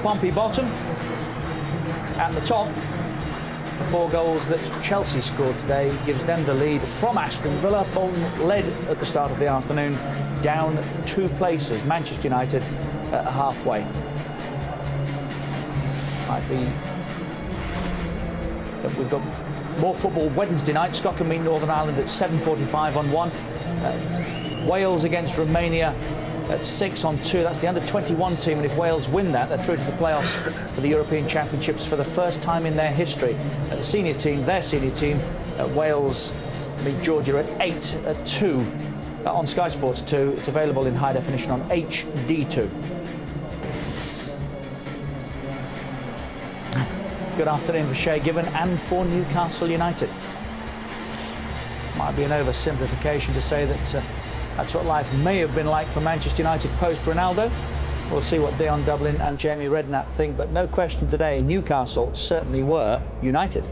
Pompey bottom. At the top, the 4 goals that Chelsea scored today gives them the lead from Aston Villa. Bolton led at the start of the afternoon, down 2 places. Manchester United halfway. Might be that we've got more football Wednesday night. Scotland meet Northern Ireland at 7:45 on 1. Wales against Romania at 6 on 2. That's the under-21 team, and if Wales win that, they're through to the playoffs for the European Championships for the first time in their history. The senior team, their senior team, Wales meet Georgia at 8 at 2 on Sky Sports 2. It's available in high definition on HD2. Good afternoon for Shay Given and for Newcastle United. Might be an oversimplification to say that that's what life may have been like for Manchester United post-Ronaldo. We'll see what Dion Dublin and Jamie Redknapp think, but no question today, Newcastle certainly were united.